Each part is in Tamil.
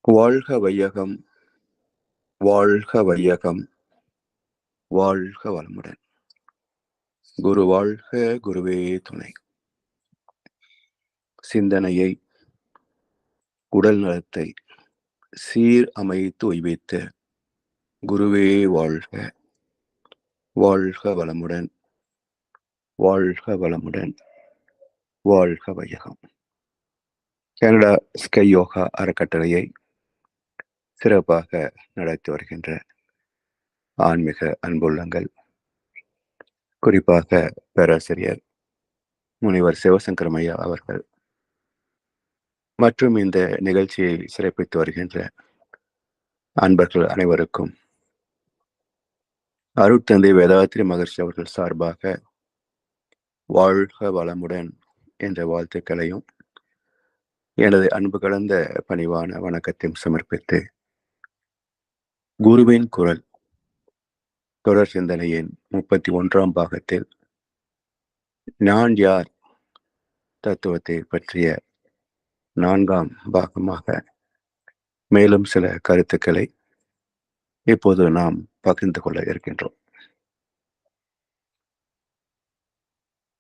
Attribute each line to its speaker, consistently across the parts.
Speaker 1: வாழ்க வையகம், வாழ்க வையகம், வாழ்க வளமுடன். குரு வாழ்க, குருவே துணை. சிந்தனையை, உடல் நலத்தை சீர் அமைத்து உய்வித்த குருவே வாழ்க, வாழ்க வளமுடன், வாழ்க வளமுடன், வாழ்க வையகம். கனடா ஸ்கை யோகா அறக்கட்டளையை சிறப்பாக நடத்தி வருகின்ற ஆன்மீக அன்புள்ளங்கள், குறிப்பாக பேராசிரியர் முனிவர் சிவசங்கரம் ஐயா அவர்கள் மற்றும் இந்த நிகழ்ச்சியை சிறப்பித்து வருகின்ற அன்பர்கள் அனைவருக்கும் அருட்தந்தை வேதாத்ரி மகர்ஷி அவர்கள் சார்பாக வாழ்க வளமுடன் என்ற வாழ்த்துக்களையும் எனது அன்பு கலந்த பணிவான வணக்கத்தையும் சமர்ப்பித்து குருவின் குரல் தொடர் சிந்தனையின் 31ஆம் பாகத்தில் நான் யார் தத்துவத்தை பற்றிய 4ஆம் பாகமாக மேலும் சில கருத்துக்களை இப்போது நாம் பகிர்ந்து கொள்ள இருக்கின்றோம்.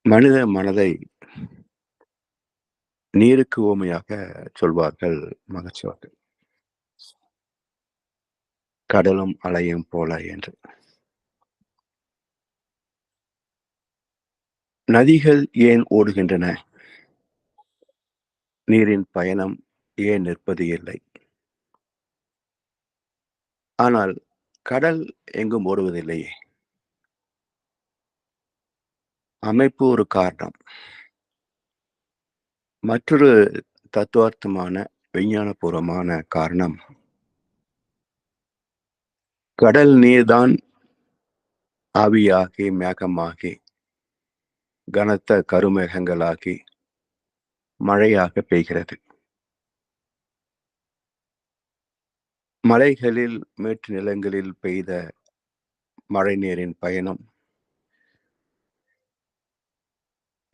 Speaker 1: மனித மனதை நீருக்கு ஊமையாக சொல்வார்கள் மகிழ்ச்சி அவர்கள், கடலும் அலையும் போல என்று. நதிகள் ஏன் ஓடுகின்றன? நீரின் பயணம் ஏன் நிற்பது இல்லை? ஆனால் கடல் எங்கும் ஓடுவதில்லையே. அமைப்பு ஒரு காரணம். மற்றொரு தத்துவார்த்தமான விஞ்ஞானபூர்வமான காரணம், கடல் நீர்தான் ஆவியாகி மேகமாகி கனத்த கருமேகங்களாகி மழையாக பெய்கிறது. மலைகளில் மேட்டு நிலங்களில் பெய்த மழை நீரின் பயணம்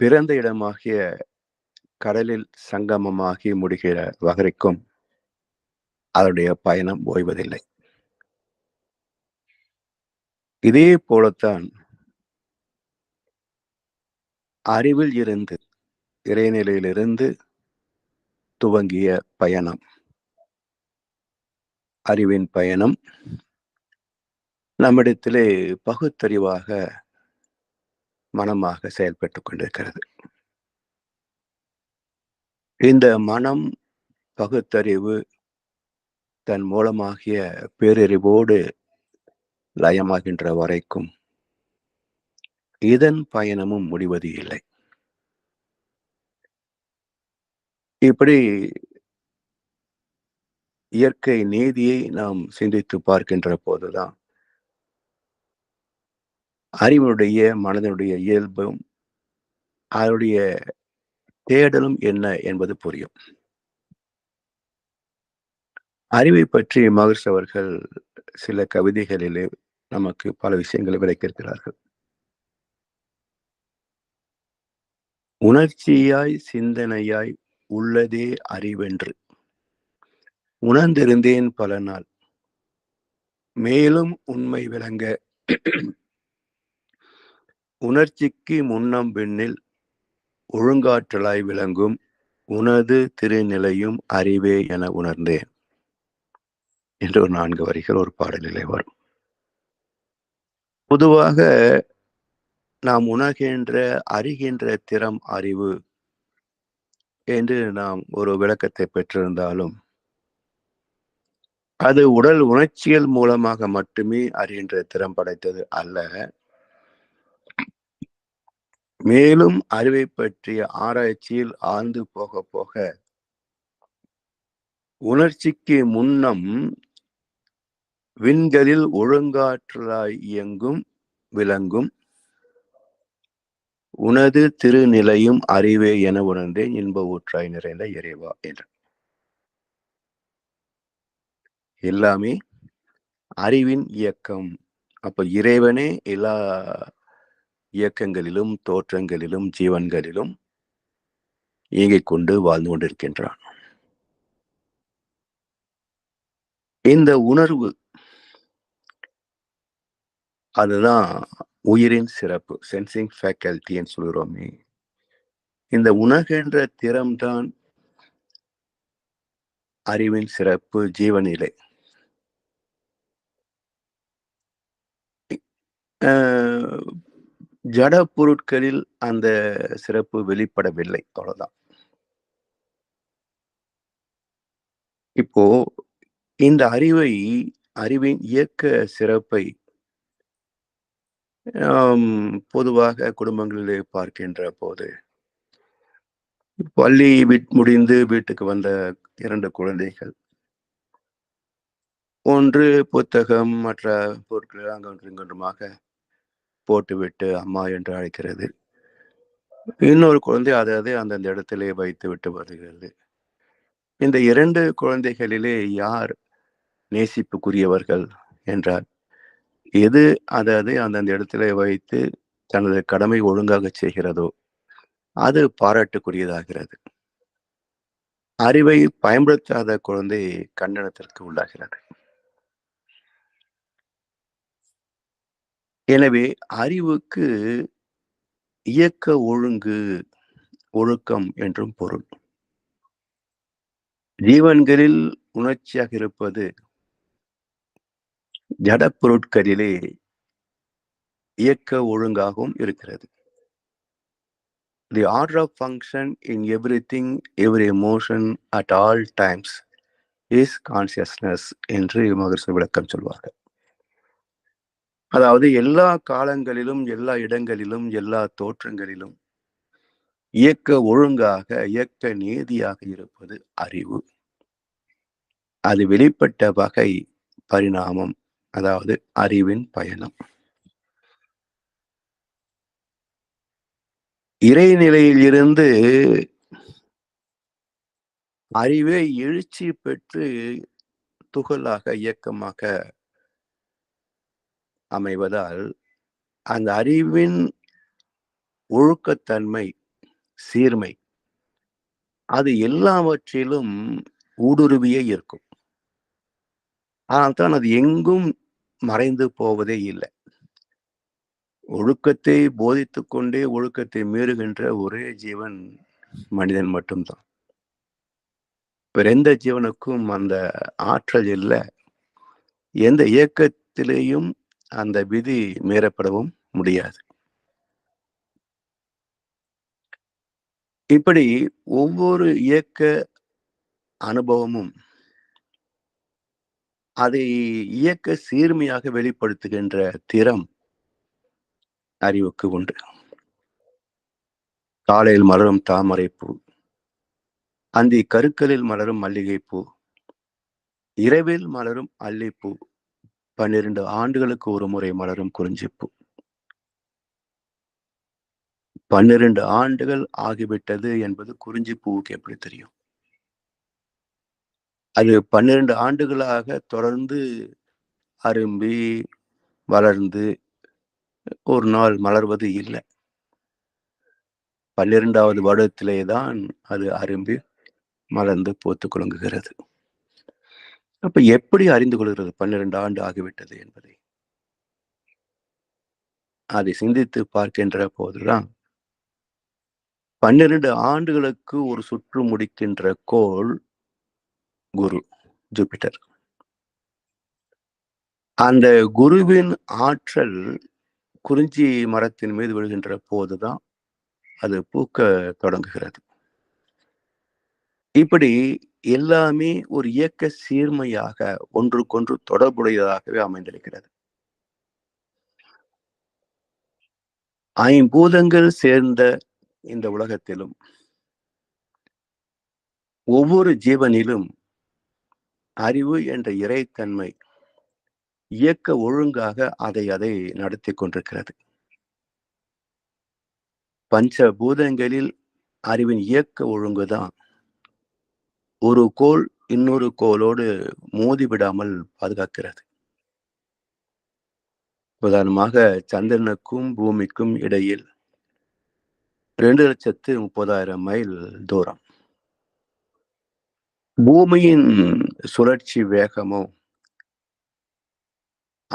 Speaker 1: பிறந்த இடமாகிய கடலில் சங்கமமாகி முடிகிற வரைக்கும் அதனுடைய பயணம் ஓய்வதில்லை. இதே போலத்தான் அறிவில் இருந்து, இறைநிலையிலிருந்து துவங்கிய பயணம், அறிவின் பயணம் நம்மிடத்திலே பகுத்தறிவாக மனமாக செயல்பட்டுக் கொண்டிருக்கிறது. இந்த மனம் பகுத்தறிவு தன் மூலமாகிய பேரறிவோடு லயமாகின்ற வரைக்கும் இதன் பயணமும் முடிவது இல்லை. இப்படி இயற்கை நீதியை நாம் சிந்தித்து பார்க்கின்ற போதுதான் அறிவுடைய மனதனுடைய இயல்பும் அதனுடைய தேடலும் என்ன என்பது புரியும். அறிவை பற்றி மகர்ஷி அவர்கள் சில கவிதைகளிலே நமக்கு பல விஷயங்களை விளக்கியிருக்கிறார்கள். உணர்ச்சியாய் சிந்தனையாய் உள்ளதே அறிவென்று உணர்ந்திருந்தேன் பல நாள், மேலும் உண்மை விளங்க உணர்ச்சிக்கு முன்னம் விண்ணில் ஒழுங்காற்றலாய் விளங்கும் உனது திருநிலையும் அறிவே என உணர்ந்தேன் என்று ஒரு 4 வரிகள் ஒரு பாடலிலே வரும். பொதுவாக நாம் உணர்கின்ற அறிகின்ற திறம் அறிவு என்று நாம் ஒரு விளக்கத்தை பெற்றிருந்தாலும் அது உடல் உணர்ச்சிகள் மூலமாக மட்டுமே அறிகின்ற திறம் படைத்தது அல்ல. மேலும் அறிவை பற்றிய ஆராய்ச்சியில் ஆழ்ந்து போக போக உணர்ச்சிக்கு முன்னம் விண்களில் ஒழுங்காற்றலாய் இயங்கும் விளங்கும் உனது திருநிலையும் அறிவே என உணர்ந்தேன் இன்ப ஊற்றாய் நிறைந்த இறைவா என்று. எல்லாமே அறிவின் இயக்கம். அப்ப இறைவனே எல்லா இயக்கங்களிலும் தோற்றங்களிலும் ஜீவன்களிலும் இயங்கிக் கொண்டு வாழ்ந்து கொண்டிருக்கின்றான். இந்த உணர்வு அதுதான் உயிரின் சிறப்பு. சென்சிங் ஃபேக்கல்டின்னு சொல்கிறோமே. இந்த உணர்கின்ற திறம்தான் அறிவின் சிறப்பு, ஜீவநிலை. அ ஜட பொருட்களில் அந்த சிறப்பு வெளிப்படவில்லை. அவ்வளவுதான். இப்போ இந்த அறிவின் இயக்க சிறப்பை பொதுவாக குடும்பங்களிலே பார்க்கின்ற போது, பள்ளி முடிந்து வீட்டுக்கு வந்த 2 குழந்தைகள். ஒன்று புத்தகம், மற்ற பொருட்களை அங்கொன்றும் இங்கொன்றுமாக போட்டுவிட்டு அம்மா என்று அழைக்கிறது. இன்னொரு குழந்தை அதை அந்தந்த இடத்திலே வைத்துவிட்டு வருகிறது. இந்த 2 குழந்தைகளிலே யார் நேசிப்புக்குரியவர்கள் என்றால், எது அதை அந்தந்த இடத்திலே வைத்து தனது கடமை ஒழுங்காக செய்கிறதோ, அது பாராட்டுக்குரியதாகிறது. அறிவை பயன்படுத்தாத குழந்தை கண்டனத்திற்கு உள்ளாகிறது. எனவே அறிவுக்கு இயக்க ஒழுங்கு, ஒழுக்கம் என்றும் பொருள். ஜீவன்களில் உணர்ச்சியாக இருப்பது ஜட பொருட்களிலே இயக்க ஒழுங்காகவும் இருக்கிறது. The order of function in everything, every emotion, at all times is consciousness என்று மகர்ஷி விளக்கம் சொல்வார்கள். அதாவது எல்லா காலங்களிலும், எல்லா இடங்களிலும், எல்லா தோற்றங்களிலும் இயக்க ஒழுங்காக, இயக்க நீதியாக இருப்பது அறிவு. அது வெளிப்பட்ட வகை பரிணாமம், அதாவது அறிவின் பயணம். இறைநிலையில் இருந்து அறிவே எழுச்சி பெற்று துகளாக, இயக்கமாக அமைவதால் அந்த அறிவின் ஒழுக்கத்தன்மை, சீர்மை அது எல்லாவற்றிலும் ஊடுருவியே இருக்கும். ஆனால் தான் அது எங்கும் மறைந்து போவதே இல்லை. ஒழுக்கத்தை போதித்துக் கொண்டே ஒழுக்கத்தை மீறுகின்ற ஒரே ஜீவன் மனிதன் மட்டும்தான். வேற எந்த ஜீவனுக்கும் அந்த ஆற்றல் இல்லை. எந்த இயக்கத்திலேயும் அந்த விதி மீறப்படவும் முடியாது. இப்படி ஒவ்வொரு இயக்க அனுபவமும் அதை இயக்க சீர்மையாக வெளிப்படுத்துகின்ற திறம் அறிவுக்கு உண்டு. காலையில் மலரும் தாமரைப்பூ, அந்தி கருக்களில் மலரும் மல்லிகைப்பூ, இரவில் மலரும் அல்லிப்பூ, 12 ஆண்டுகளுக்கு ஒரு முறை மலரும் குறிஞ்சிப்பூ. 12 ஆண்டுகள் ஆகிவிட்டது என்பது குறிஞ்சிப்பூவுக்கு எப்படி தெரியும்? அது 12 ஆண்டுகளாக தொடர்ந்து அரும்பி வளர்ந்து ஒரு நாள் மலர்வது இல்லை. 12வது வருடத்திலே தான் அது அரும்பி மலர்ந்து பூத்து குலுங்குகிறது. அப்ப எப்படி அறிந்து கொள்கிறது 12 ஆண்டு ஆகிவிட்டது என்பதை? அதை சிந்தித்து பார்க்கின்ற போதுதான் 12 ஆண்டுகளுக்கு ஒரு சுற்று முடிக்கின்ற கோள் குரு, ஜூபிட்டர். அந்த குருவின் ஆற்றல் குறிஞ்சி மரத்தின் மீது விழுகின்ற போதுதான் அது பூக்க தொடங்குகிறது. இப்படி எல்லாமே ஒரு இயக்க சீர்மையாக ஒன்றுக்கொன்று தொடர்புடையதாகவே அமைந்திருக்கிறது. ஐம்பூதங்கள் சேர்ந்த இந்த உலகத்திலும் ஒவ்வொரு ஜீவனிலும் அறிவு என்ற இறைத்தன்மை இயக்க ஒழுங்காக அதை நடத்தி கொண்டிருக்கிறது. பஞ்சபூதங்களில் அறிவின் இயக்க ஒழுங்குதான் ஒரு கோள் இன்னொரு கோளோடு மோதிவிடாமல் பாதுகாக்கிறது. உதாரணமாக சந்திரனுக்கும் பூமிக்கும் இடையில் 2,30,000 மைல் தூரம். பூமியின் சுழற்சி வேகமோ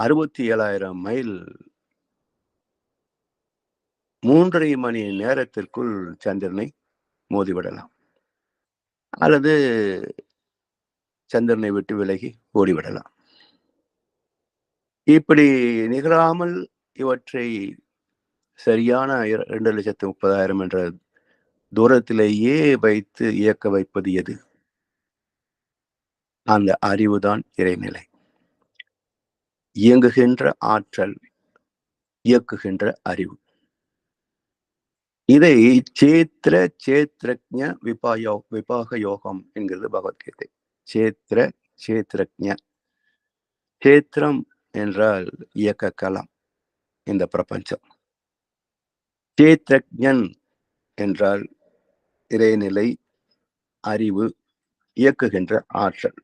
Speaker 1: 67,000 மைல் 3.5 மணி நேரத்திற்குள் சந்திரனை மோதிவிடலாம், அல்லது சந்திரனை விட்டு விலகி ஓடிவிடலாம். இப்படி நிகழாமல் இவற்றை சரியான 2,30,000 என்ற தூரத்திலேயே வைத்து இயக்க வைப்பது எது? அந்த அறிவுதான் இறைநிலை. இயங்குகின்ற ஆற்றல், இயக்குகின்ற அறிவு. இதை சேத்திர சேத்ரஜ்ஞ விபாக யோகம் என்கிறது பகவத்கீதை. சேத்திர சேத்ரஜ்ஞ. சேத்திரம் என்றால் இயக்க களம், இந்த பிரபஞ்சம். சேத்ரஜ்ஞன் என்றால் இறைநிலை, அறிவு, இயக்குகின்ற ஆற்றல்.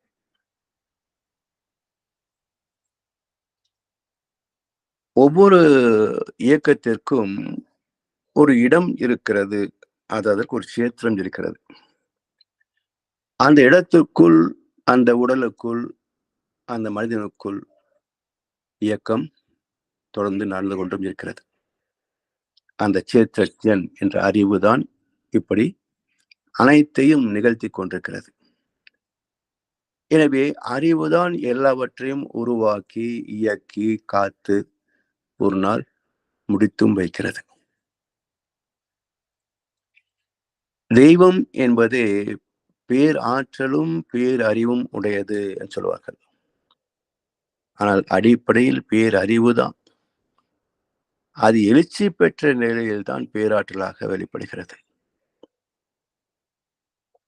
Speaker 1: ஒவ்வொரு இயக்கத்திற்கும் ஒரு இடம் இருக்கிறது, அது அதற்கு ஒரு சேத்திரம் இருக்கிறது. அந்த இடத்துக்குள், அந்த உடலுக்குள், அந்த மனிதனுக்குள் இயக்கம் தொடர்ந்து நடந்து கொண்டும் இருக்கிறது. அந்த சேத்திரஜன் என்ற அறிவுதான் இப்படி அனைத்தையும் நிகழ்த்தி கொண்டிருக்கிறது. எனவே அறிவுதான் எல்லாவற்றையும் உருவாக்கி, இயக்கி, காத்து ஒரு நாள் முடித்தும் வைக்கிறது. தெய்வம் என்பது பேராற்றலும் பேரறிவும் உடையது என்று சொல்வார்கள். ஆனால் அடிப்படையில் பேரறிவுதான். அது எழுச்சி பெற்ற நிலையில்தான் பேராற்றலாக வெளிப்படுகிறது.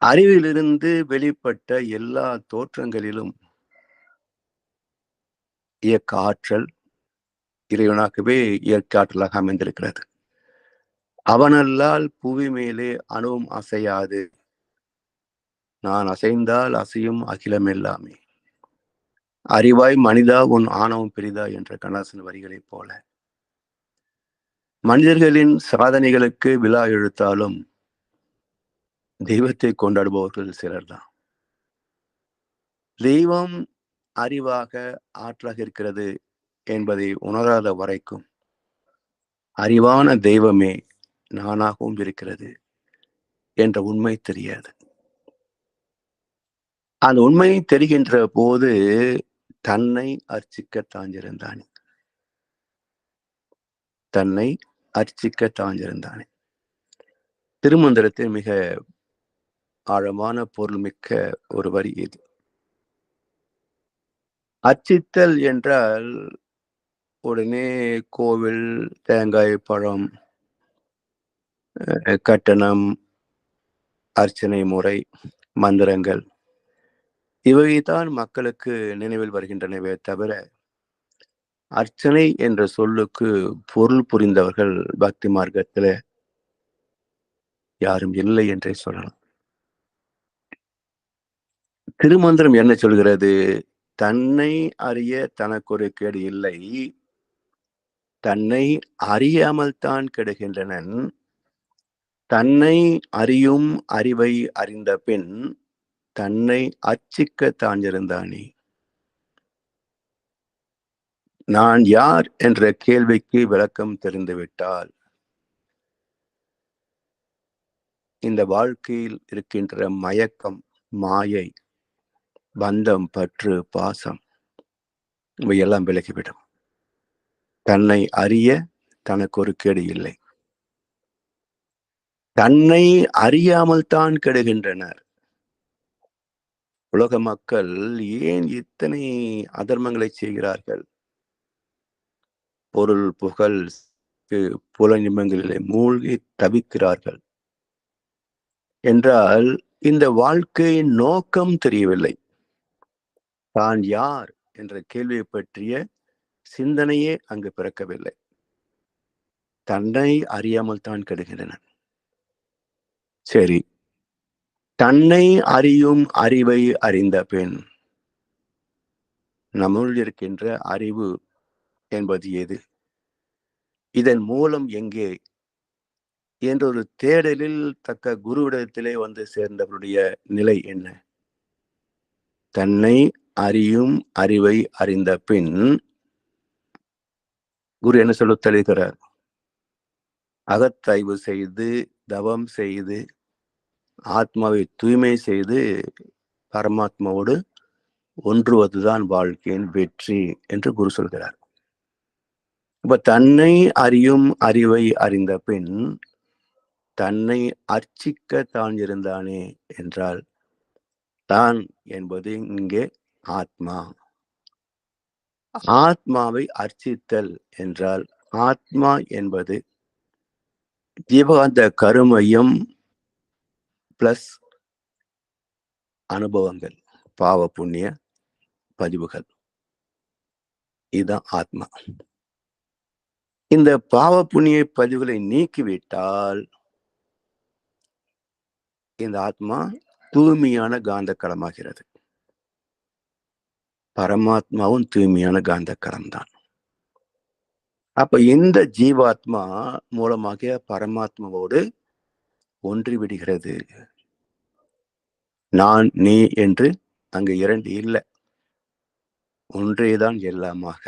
Speaker 1: அறிவிலிருந்து வெளிப்பட்ட எல்லா தோற்றங்களிலும் இயக்க ஆற்றல் இறைவனாகவே இயற்கை ஆற்றலாக அமைந்திருக்கிறது. அவனல்லால் புவி மேலே அணுவும் அசையாது, நான் அசைந்தால் அசையும் அகிலம் எல்லாமே. அறிவாய் மனிதா உன் ஆணவம் பெரிதா என்ற கண்ணதாசன் வரிகளைப் போல மனிதர்களின் சாதனைகளுக்கு விழா எழுத்தாலும் தெய்வத்தை கொண்டாடுபவர்கள் சிலர்தான். தெய்வம் அறிவாக ஆற்றலாக இருக்கிறது என்பதை உணராத வரைக்கும் அறிவான தெய்வமே நானாகவும் இருக்கிறது என்ற உண்மை தெரியாது. அந்த உண்மை தெரிகின்ற போது தன்னை அர்ச்சிக்க தாஞ்சிருந்தானே, தன்னை அர்ச்சிக்க தாஞ்சிருந்தானே. திருமந்திரத்தில் மிக ஆழமான பொருள் மிக்க ஒரு வரி இது. அர்ச்சித்தல் என்றால் உடனே கோவில், தேங்காய், பழம், கட்டணம், அர்ச்சனை முறை, மந்திரங்கள் இவைதான் மக்களுக்கு நினைவில் வருகின்றனவே தவிர அர்ச்சனை என்ற சொல்லுக்கு பொருள் புரிந்தவர்கள் பக்தி மார்க்கத்தில் யாரும் இல்லை என்றே சொல்லலாம். திருமந்திரம் என்ன சொல்கிறது? தன்னை அறிய தனக்கு ஒரு கேடு இல்லை, தன்னை அறியாமல் தான் கெடுகின்றனன், தன்னை அறியும் அறிவை அறிந்த பின் தன்னை அர்ச்சிக்க தாஞ்சிருந்தானே. நான் யார் என்ற கேள்விக்கு விளக்கம் தெரிந்துவிட்டால் இந்த வாழ்க்கையில் இருக்கின்ற மயக்கம், மாயை, பந்தம், பற்று, பாசம் இவையெல்லாம் விலகிவிடும். தன்னை அறிய தனக்கு ஒரு கேடு இல்லை. தன்னை அறியாமல் தான் கெடுகின்றனர். உலக மக்கள் ஏன் இத்தனை அதர்மங்களை செய்கிறார்கள்? பொருள், புகழ், புலனின்பங்களிலே மூழ்கி தவிக்கிறார்கள் என்றால் இந்த வாழ்க்கையின் நோக்கம் தெரியவில்லை. தான் யார் என்ற கேள்வியை பற்றிய சிந்தனையே அங்கு பிறக்கவில்லை. தன்னை அறியாமல் தான் கெடுகின்றனர். சரி, தன்னை அறியும் அறிவை அறிந்த பின் நம்முள் இருக்கின்ற அறிவு என்பது எது? இதன் மூலம் எங்கே என்ற ஒரு தேடலில் தக்க குருவிடத்திலே வந்து சேர்ந்தவருடைய நிலை என்ன? தன்னை அறியும் அறிவை அறிந்த பின் குரு என்ன சொல்ல தெளிகிறார்? அகத்தாய்வு செய்து, தவம் செய்து, ஆத்மாவை தூய்மை செய்து பரமாத்மாவோடு ஒன்றுவதுதான் வாழ்க்கையின் வெற்றி என்று குரு சொல்கிறார். இப்ப தன்னை அறியும் அறிவை அறிந்த பின் தன்னை அர்ச்சிக்க தான் இருந்தானே என்றால் தான் என்பது இங்கே ஆத்மா. ஆத்மாவை அர்ச்சித்தல் என்றால் ஆத்மா என்பது ஜீவகாந்த கருமையம் பிளஸ் அனுபவங்கள், பாவ புண்ணிய பதிவுகள். இதுதான் ஆத்மா. இந்த பாவ புண்ணிய பதிவுகளை நீக்கிவிட்டால் இந்த ஆத்மா தூய்மையான காந்த களமாகிறது. பரமாத்மாவும் தூய்மையான காந்த களம் தான். அப்ப இந்த ஜீவாத்மா மூலமாக பரமாத்மாவோடு ஒன்றிவிடுகிறது. நான் நீ என்று அங்கு இரண்டு இல்லை, ஒன்றேதான் எல்லாமாக.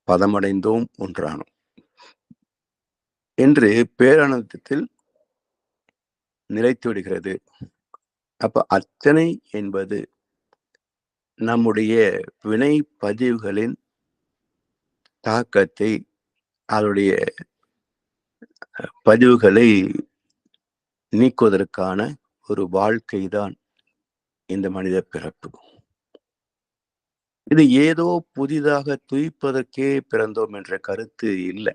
Speaker 1: பதமடைந்தோம் ஒன்றானோம் என்று பேரானந்தத்தில் நிலைத்து விடுகிறது. அப்ப அத்தனை என்பது நம்முடைய வினை பதிவுகளின் தாக்கத்தை, அதனுடைய பதிவுகளை நீக்குவதற்கான ஒரு வாழ்க்கை தான் இந்த மனித பிறப்பு. இது ஏதோ புதிதாக துய்ப்பதற்கே பிறந்தோம் என்ற கருத்து இல்லை.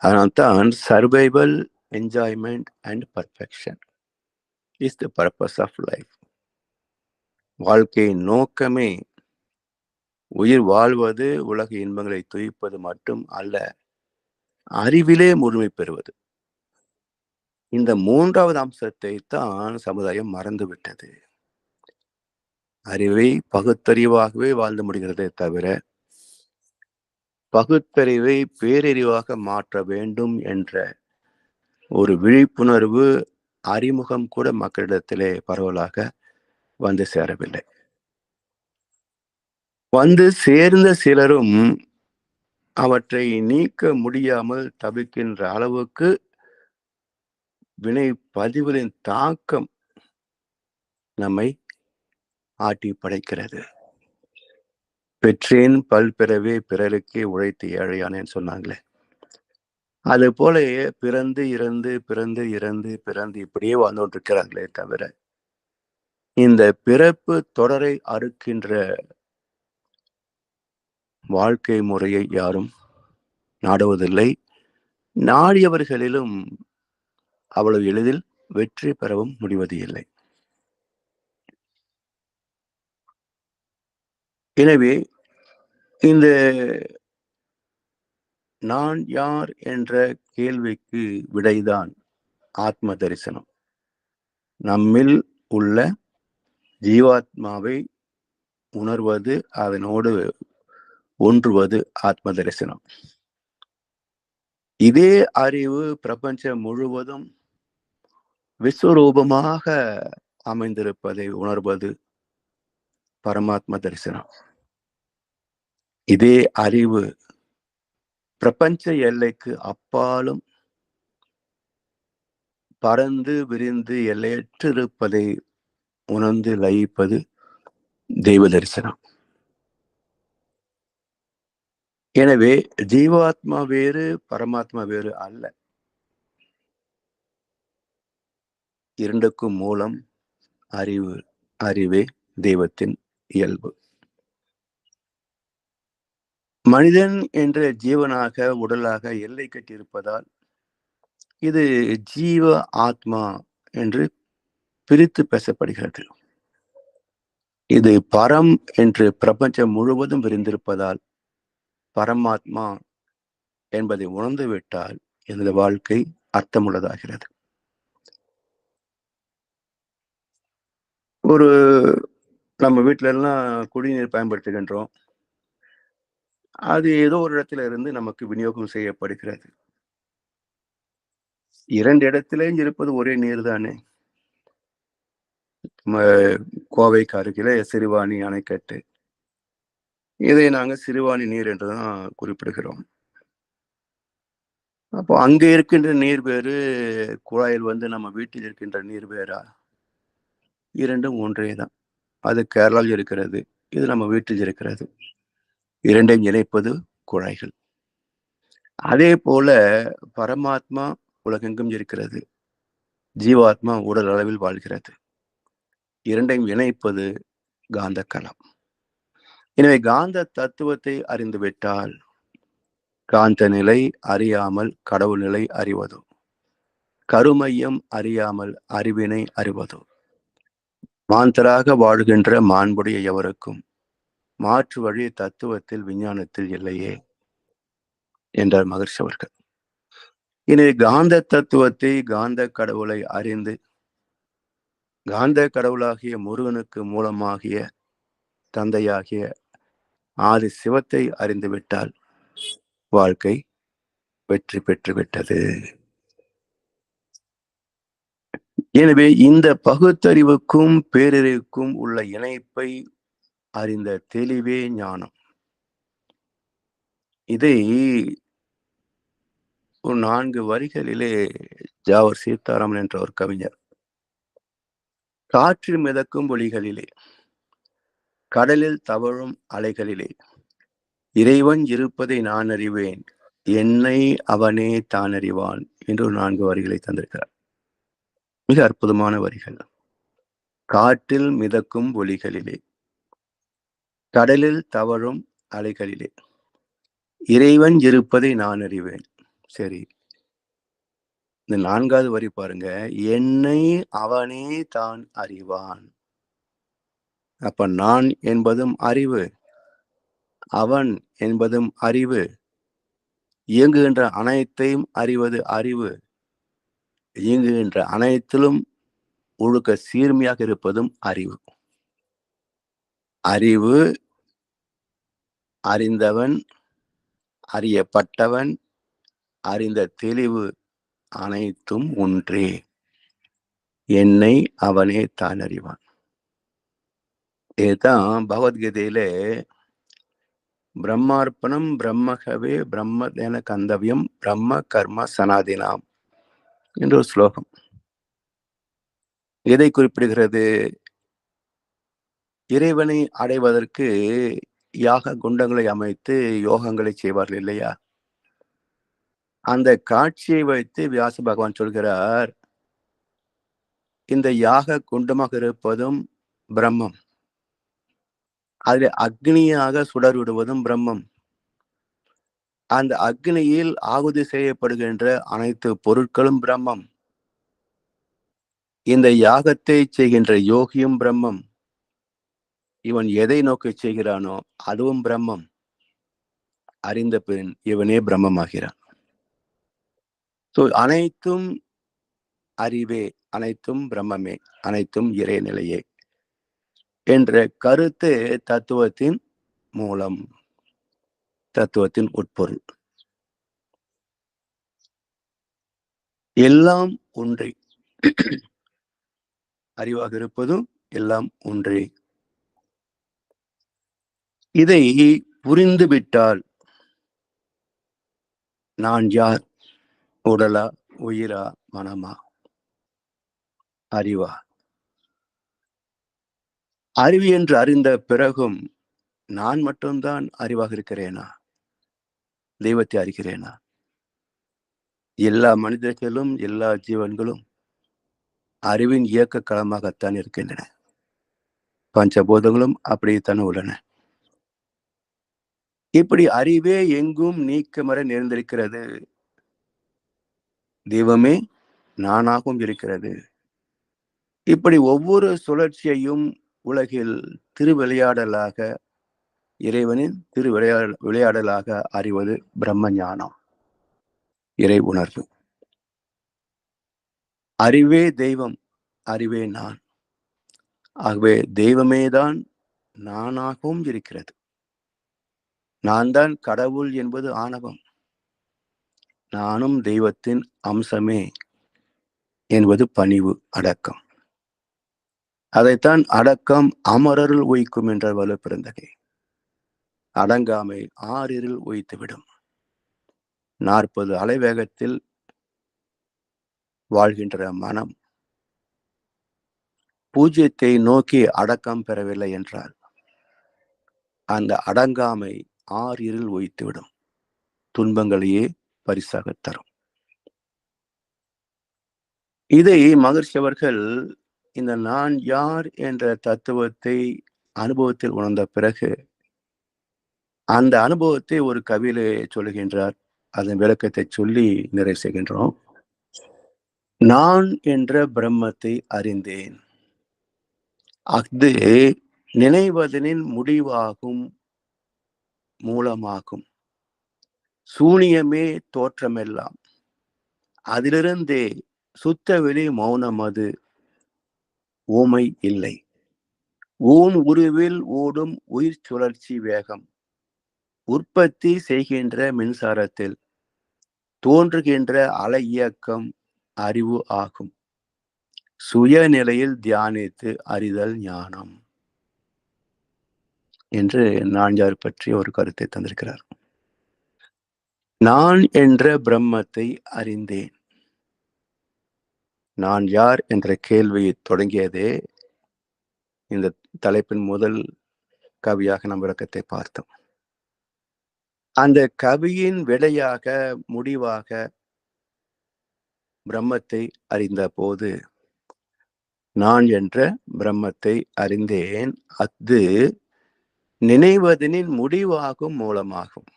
Speaker 1: அதனால்தான் survival, enjoyment and perfection is the purpose of life. வாழ்க்கையின் நோக்கமே உயிர் வாழ்வது, உலக இன்பங்களை துய்ப்பது மட்டும் அல்ல, அறிவிலே முழுமை பெறுவது. இந்த மூன்றாவது அம்சத்தை தான் சமுதாயம் மறந்துவிட்டது. அறிவை பகுத்தறிவாகவே வாழ்ந்து முடிகிறதே தவிர பகுத்தறிவை பேரறிவாக மாற்ற வேண்டும் என்ற ஒரு விழிப்புணர்வு, அறிமுகம் கூட மக்களிடத்திலே பரவலாக வந்து சேரவில்லை. வந்து சேர்ந்த சிலரும் அவற்றை நீக்க முடியாமல் தவிக்கின்ற அளவுக்கு வினை பதிவுகளின் தாக்கம் நம்மை ஆட்டி படைக்கிறது. பெற்றேன் பல்பிறவே பிறருக்கே உழைத்து ஏழையானேன்னு சொன்னாங்களே, அது போல பிறந்து இறந்து பிறந்து இறந்து பிறந்து இப்படியே வாழ்ந்துட்டு இருக்கிறாங்களே தவிர இந்த பிறப்பு தொடரை அறுக்கின்ற வாழ்க்கை முறையை யாரும் நாடுவதில்லை. நாடியவர்களிலும் அவ்வளவு எளிதில் வெற்றி பெறவும் முடிவது இல்லை. எனவே இந்த நான் யார் என்ற கேள்விக்கு விடைதான் ஆத்ம தரிசனம். நம்மில் உள்ள ஜீவாத்மாவை உணர்வது, அதனோடு ஒன்றுவது ஆத்ம தரிசனம். இதே அறிவு பிரபஞ்சம் முழுவதும் விஸ்வரூபமாக அமைந்திருப்பதை உணர்வது பரமாத்ம தரிசனம். இதே அறிவு பிரபஞ்ச எல்லைக்கு அப்பாலும் பறந்து விரிந்து எல்லையற்றிருப்பதை உணர்ந்து லயிப்பது தெய்வ தரிசனம். எனவே ஜீவாத்மா வேறு, பரமாத்மா வேறு அல்ல. இரண்டுக்கும் மூலம் அறிவு. அறிவே தெய்வத்தின் இயல்பு. மனிதன் என்ற ஜீவனாக, உடலாக எல்லை கட்டியிருப்பதால் இது ஜீவ ஆத்மா என்று பிரித்து பேசப்படுகிறது. இது பரம் என்று பிரபஞ்சம் முழுவதும் விரிந்திருப்பதால் பரமாத்மா என்பதை உணர்ந்து விட்டால் எனது வாழ்க்கை அர்த்தமுள்ளதாகிறது. ஒரு நம்ம வீட்டுல எல்லாம் குடிநீர் பயன்படுத்துகின்றோம். அது ஏதோ ஒரு இடத்துல இருந்து நமக்கு விநியோகம் செய்யப்படுகிறது. இரண்டு இடத்திலேயும் இருப்பது ஒரே நீர் தானே. கோவைக்கு அருகில சிறுவாணி அணைக்கட்டு. இதை நாங்க சிறுவாணி நீர் என்றுதான் குறிப்பிடுகிறோம். அப்போ அங்க இருக்கின்ற நீர் வேறு, குழாயில் நம்ம வீட்டில் இருக்கின்ற நீர் வேறா? 2ம் ஒன்றே தான். அது கேரளாவில் இருக்கிறது. இது நம்ம வீட்டில் இருக்கிறது. 2யும் இணைப்பது குழாய்கள். அதே போல பரமாத்மா உலகெங்கும் இருக்கிறது. ஜீவாத்மா உடல் அளவில் வாழ்கிறது. 2யும் இணைப்பது காந்த களம். எனவே காந்த தத்துவத்தை அறிந்துவிட்டால் காந்த நிலை அறியாமல் கடவுள் நிலை அறிவது, கருமையம் அறியாமல் அறிவினை அறிவது, மாந்தராக வாழ்கின்ற மாண்புடைய எவருக்கும் மாற்று வழி தத்துவத்தில் விஞ்ஞானத்தில் இல்லையே என்றார் மகர்ஷி அவர்கள். எனவே காந்த தத்துவத்தை, காந்த கடவுளை அறிந்து காந்த கடவுளாகிய முருகனுக்கு மூலமாகிய தந்தையாகிய ஆதி சிவத்தை அறிந்துவிட்டால் வாழ்க்கை வெற்றி பெற்றுவிட்டது. எனவே இந்த பகுத்தறிவுக்கும் பேரறிவுக்கும் உள்ள இணைப்பை அறிந்த தெளிவே ஞானம். இதை ஒரு 4 வரிகளிலே ஜாவர் சீதாராமன் என்ற ஒரு கவிஞர், காற்றில் மிதக்கும் ஒளிகளிலே, கடலில் தவழும் அலைகளிலே இறைவன் இருப்பதை நான் அறிவேன், என்னை அவனே தான் அறிவான் என்று ஒரு 4 வரிகளை தந்திருக்கிறார். மிக அற்புதமான வரிகள். காற்றில் மிதக்கும் ஒளிகளிலே, கடலில் தவழும் அலைகளிலே இறைவன் இருப்பதை நான் அறிவேன். சரி, இந்த 4வது வரி பாருங்க, என்னை அவனே தான் அறிவான். அப்ப நான் என்பதும் அறிவு, அவன் என்பதும் அறிவு, இயங்குகின்ற அனைத்தையும் அறிவது அறிவு, இயங்குகின்ற அனைத்திலும் ஒழுக்க சீர்மையாக இருப்பதும் அறிவு. அறிவு, அறிந்தவன், அறியப்பட்டவன், அறிந்த தெளிவு அனைத்தும் ஒன்றே. என்னை அவனே தான் அறிவான். இதுதான் பகவத்கீதையிலே பிரம்மார்ப்பணம் பிரம்மகவே பிரம்மதேன கந்தவியம் பிரம்ம கர்ம சனாதினாம் என்ற ஒரு ஸ்லோகம். எதை குறிப்பிடுகிறது? இறைவனை அடைவதற்கு யாக குண்டங்களை அமைத்து யோகங்களை செய்வார்கள் இல்லையா? அந்த காட்சியை வைத்து வியாச பகவான் சொல்கிறார், இந்த யாக குண்டமாக இருப்பதும் பிரம்மம், அதில் அக்னியாக சுடர் விடுவதும் பிரம்மம், அந்த அக்னியில் ஆகுதி செய்யப்படுகின்ற அனைத்து பொருட்களும் பிரம்மம், இந்த யாகத்தை செய்கின்ற யோகியும் பிரம்மம், இவன் எதை நோக்கி செய்கிறானோ அதுவும் பிரம்மம். அறிந்த பின் இவனே பிரம்மமாகிறான். அனைத்தும் அறிவே, அனைத்தும் பிரம்மமே, அனைத்தும் இறைநிலையே என்ற கருத்து தத்துவத்தின் மூலம், தத்துவத்தின் உட்பொருள். எல்லாம் ஒன்றே, அறிவாக இருப்பதும் எல்லாம் ஒன்றே. இதை புரிந்துவிட்டால் நான் யார்? உடலா, உயிரா, மனமா, அறிவா? அறிவு என்று அறிந்த பிறகும் நான் மட்டும்தான் அறிவாக இருக்கிறேனா? தெய்வத்தை அறிகிறேனா? எல்லா மனிதர்களும் எல்லா ஜீவன்களும் அறிவின் இயக்க களமாகத்தான் இருக்கின்றன. பஞ்சபூதங்களும் அப்படித்தான் உள்ளன. இப்படி அறிவே எங்கும் நீக்கமற நிறைந்திருக்கிறது. தெய்வமே நானாகவும் இருக்கிறது. இப்படி ஒவ்வொரு சுழற்சியையும் உலகில் திருவிளையாடலாக, இறைவனின் விளையாடலாக அறிவது பிரம்ம ஞானம், இறை உணர்வு. அறிவே தெய்வம், அறிவே நான். ஆகவே தெய்வமேதான் நானாகவும் இருக்கிறது. நான் தான் கடவுள் என்பது ஆணவம், நானும் தெய்வத்தின் அம்சமே என்பது பணிவு, அடக்கம். அதைத்தான் அடக்கம் அமரருள் உய்க்கும் என்றார் வலுப்பிறந்தகை. அடங்காமை ஆறிரில் உய்த்துவிடும். 40 அலைவேகத்தில் வாழ்கின்ற மனம் பூஜ்யத்தை நோக்கி அடக்கம் பெறவில்லை என்றால் அந்த அடங்காமை ஆறிரில் உய்த்துவிடும், துன்பங்களையே பரிசாக தரும். இதை மகர்ஷி அவர்கள் இந்த நான் யார் என்ற தத்துவத்தை அனுபவத்தில் உணர்ந்த பிறகு அந்த அனுபவத்தை ஒரு கவியிலே சொல்லுகின்றார். அதன் விளக்கத்தை சொல்லி நிறைவு செய்கின்றோம். நான் என்ற பிரம்மத்தை அறிந்தேன். அஃது நினைவதனின் முடிவாகும், மூலமாகும். சூனியமே தோற்றமெல்லாம். அதிலிருந்தே சுத்தவெளி மௌனமது, ஊமை இல்லை. ஊன் உருவில் ஓடும் உயிர் சுழற்சி வேகம். உற்பத்தி செய்கின்ற மின்சாரத்தில் தோன்றுகின்ற அலை இயக்கம் அறிவு ஆகும். சுயநிலையில் தியானித்து அறிதல் ஞானம் என்று நான்கார் பற்றி ஒரு கருத்தை தந்திருக்கிறார். நான் என்ற பிரம்மத்தை அறிந்தேன். நான் யார் என்ற கேள்வியை தொடங்கியதே இந்த தலைப்பின் முதல் கவியாக நம் விளக்கத்தை பார்த்தோம். அந்த கவியின் விடையாக முடிவாக பிரம்மத்தை அறிந்த போது நான் என்ற பிரம்மத்தை அறிந்தேன், அது நினைவதனின் முடிவாகும், மூலமாகும்.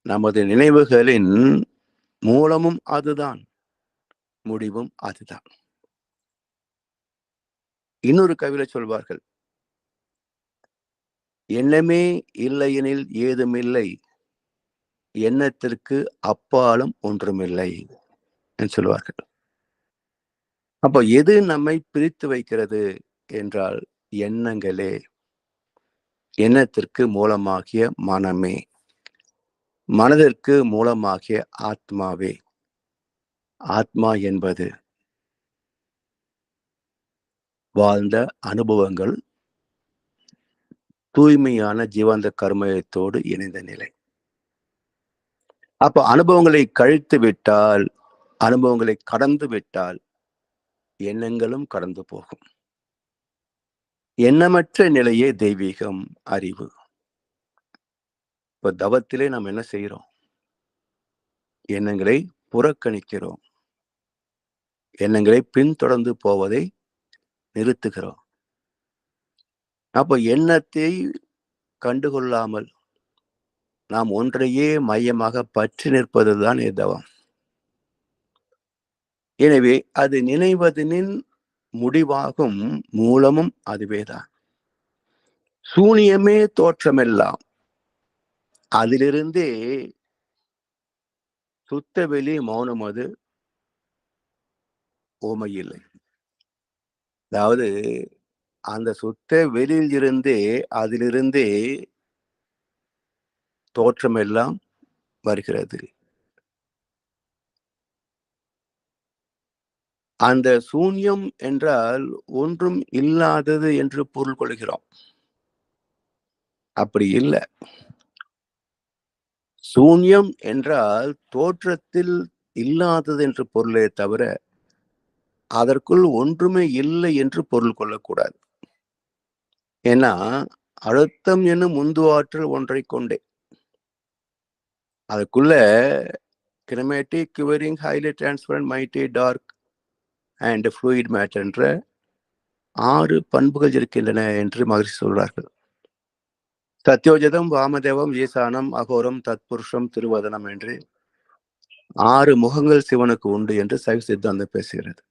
Speaker 1: நமது நினைவுகளின் மூலமும் அதுதான், முடிவும் அதுதான். இன்னொரு கவியில சொல்வார்கள், எண்ணமே இல்லையெனில் ஏதுமில்லை, எண்ணத்திற்கு அப்பாலும் ஒன்றுமில்லை என்று சொல்வார்கள். அப்போ எது நம்மை பிரித்து வைக்கிறது என்றால் எண்ணங்களே. எண்ணத்திற்கு மூலமாகிய மனமே, மனதிற்கு மூலமாகிய ஆத்மாவே. ஆத்மா என்பது வாழ்ந்த அனுபவங்கள், தூய்மையான ஜீவாந்த கர்மயத்தோடு இணைந்த நிலை. அப்ப அனுபவங்களை கழித்து விட்டால், அனுபவங்களை கடந்து விட்டால் எண்ணங்களும் கடந்து போகும். எண்ணமற்ற நிலையே தெய்வீகம், அறிவு. இப்ப தவத்திலே நாம் என்ன செய்கிறோம்? எண்ணங்களை புறக்கணிக்கிறோம், எண்ணங்களை பின்தொடர்ந்து போவதை நிறுத்துகிறோம். அப்போ எண்ணத்தை கண்டுகொள்ளாமல் நாம் ஒன்றையே மையமாக பற்றி நிற்பதுதான் தவம். எனவே அது நினைவதனின் முடிவாகும், மூலமும் அதுவேதான். சூனியமே தோற்றமெல்லாம். அதிலிருந்தே சுத்தவெளி மௌனமது, ஊமை இல்லை. அதாவது அந்த சுத்த வெளியில் இருந்தே, அதிலிருந்தே தோற்றமெல்லாம் வருகிறது. அந்த சூன்யம் என்றால் ஒன்றும் இல்லாதது என்று பொருள் கொள்கிறோம். அப்படி இல்லை. சூன்யம் என்றால் தோற்றத்தில் இல்லாதது என்று பொருளே தவிர அதற்குள் ஒன்றுமே இல்லை என்று பொருள் கொள்ளக்கூடாது. ஏன்னா அழுத்தம் என்னும் முந்து ஆற்றல் ஒன்றை கொண்டே, அதுக்குள்ள kinematic, quivering, highly transparent, mighty, dark and fluid matter என்ற 6 பண்புகள் இருக்கின்றன என்று மகர்ஷி சொல்றார்கள். சத்யோஜதம், வாமதேவம், ஈசானம், அகோரம், தத்புருஷம், திருவதனம் என்று 6 முகங்கள் சிவனுக்கு உண்டு என்று சைவ சித்தாந்தம் பேசுகிறது.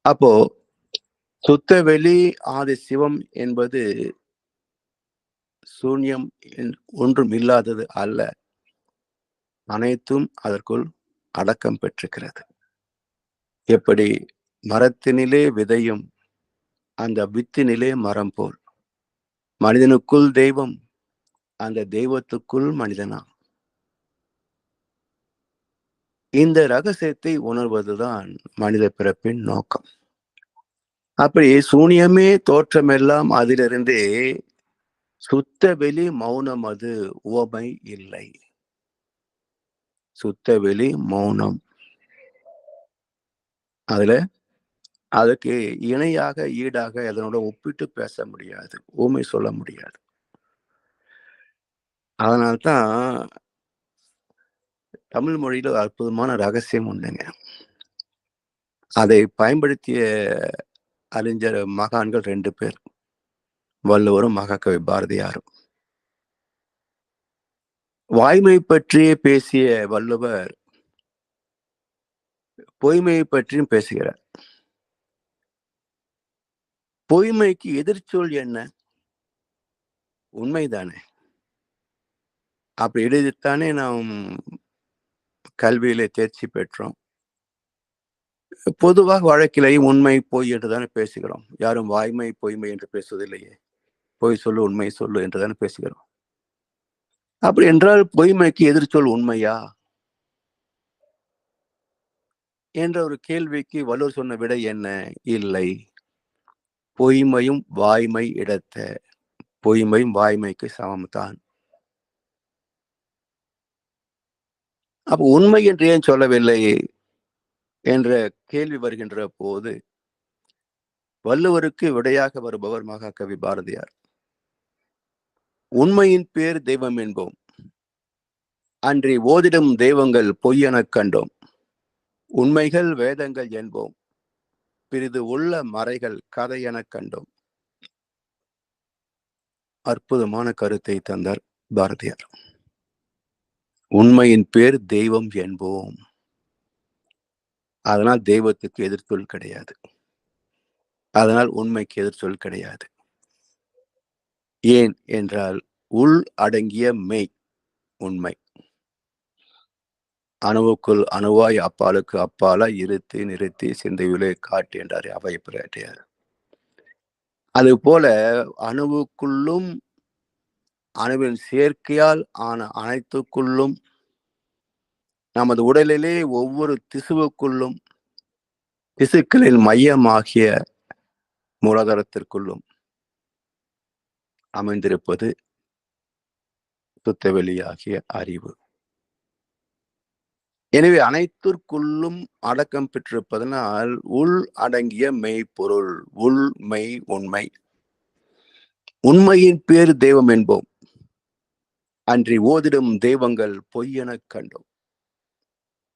Speaker 1: அப்போ சுத்தவெளி ஆதி சிவம் என்பது சூன்யம் ஒன்றும் இல்லாதது அல்ல, அனைத்தும் அதற்குள் அடக்கம் பெற்றிருக்கிறது. எப்படி மரத்தினிலே விதையும் அந்த வித்தினிலே மரம் போல், மனிதனுக்குள் தெய்வம், அந்த தெய்வத்துக்குள் மனிதனா. இந்த ரகசியத்தை உணர்வதுதான் மனித பிறப்பின் நோக்கம். அப்படி சூனியமே தோற்றமெல்லாம் அதிலிருந்தே சுத்த வெளி மௌனம், அது உவமை இல்லை. சுத்த வெளி மௌனம். அதுல அதுக்கு இணையாக, ஈடாக அதனோட ஒப்பிட்டு பேச முடியாது, ஊமை சொல்ல முடியாது. அதனால்தான் தமிழ் மொழியில ஒரு அற்புதமான ரகசியம் உண்டுங்க. அதை பயன்படுத்திய அறிஞர் மகான்கள் 2 பேர், வள்ளுவரும் மகாகவி பாரதியாரும். வாய்மை பற்றியே பேசிய வள்ளுவர் பொய்மையை பற்றியும் பேசுகிறார். பொய்மைக்கு எதிர்ச்சொல் என்ன? உண்மைதானே. அப்படி எழுதித்தானே நாம் கல்வியிலே தேர்ச்சி பெற்றோம். பொதுவாக வழக்கிலே உண்மை பொய் என்றுதானே பேசுகிறோம். யாரும் வாய்மை பொய்மை என்று பேசுவதில்லையே. பொய் சொல்லு உண்மை சொல்லு என்றுதானே பேசுகிறோம். அப்படி என்றால் பொய்மைக்கு எதிர்ச்சொல் உண்மையா என்ற ஒரு கேள்விக்கு வள்ளுவர் சொன்ன விடை என்ன? இல்லை. பொய்மையும் வாய்மை இடத்த. பொய்மையும் வாய்மைக்கு சமம்தான். அப்ப உண்மை என்று ஏன் சொல்லவில்லை என்ற கேள்வி வருகின்ற போது வள்ளுவருக்கு விடையாக வருபவர் மகாகவி பாரதியார். உண்மையின் பேர் தெய்வம் என்போம், அன்றி ஓதிடும் தெய்வங்கள் பொய்யெனக் கண்டோம். உண்மைகள் வேதங்கள் என்போம், பிறிது உள்ள மறைகள் கதை எனக் கண்டோம். அற்புதமான கருத்தை தந்தார் பாரதியார். உண்மையின் பேர் தெய்வம் என்போம். அதனால் தெய்வத்துக்கு எதிர்ச்சொல் கிடையாது. அதனால் உண்மைக்கு எதிர்ச்சொல் கிடையாது. ஏன் என்றால் உள் அடங்கிய மெய் உண்மை. அணுவுக்குள் அணுவாய் அப்பாலுக்கு அப்பாலா இருத்தி நிறுத்தி சிந்தையுலே காட்டு என்றார் அவை பிராட்டியார். அது போல அணுவுக்குள்ளும் அணுவின் சேர்க்கையால் ஆன அனைத்துக்குள்ளும், நமது உடலிலே ஒவ்வொரு திசுவுக்குள்ளும், திசுக்களின் மையமாகிய மூலாதாரத்திற்குள்ளும் அமைந்திருப்பது சுத்தவெளியாகிய அறிவு. எனவே அனைத்திற்குள்ளும் அடக்கம் பெற்றிருப்பதனால் உள் அடங்கிய மெய்ப்பொருள், உள்மை உண்மை. உண்மையின் பேர் தெய்வம் என்போம், அன்றி ஓதிடும் தெய்வங்கள் பொய்யெனக் கண்டோம்.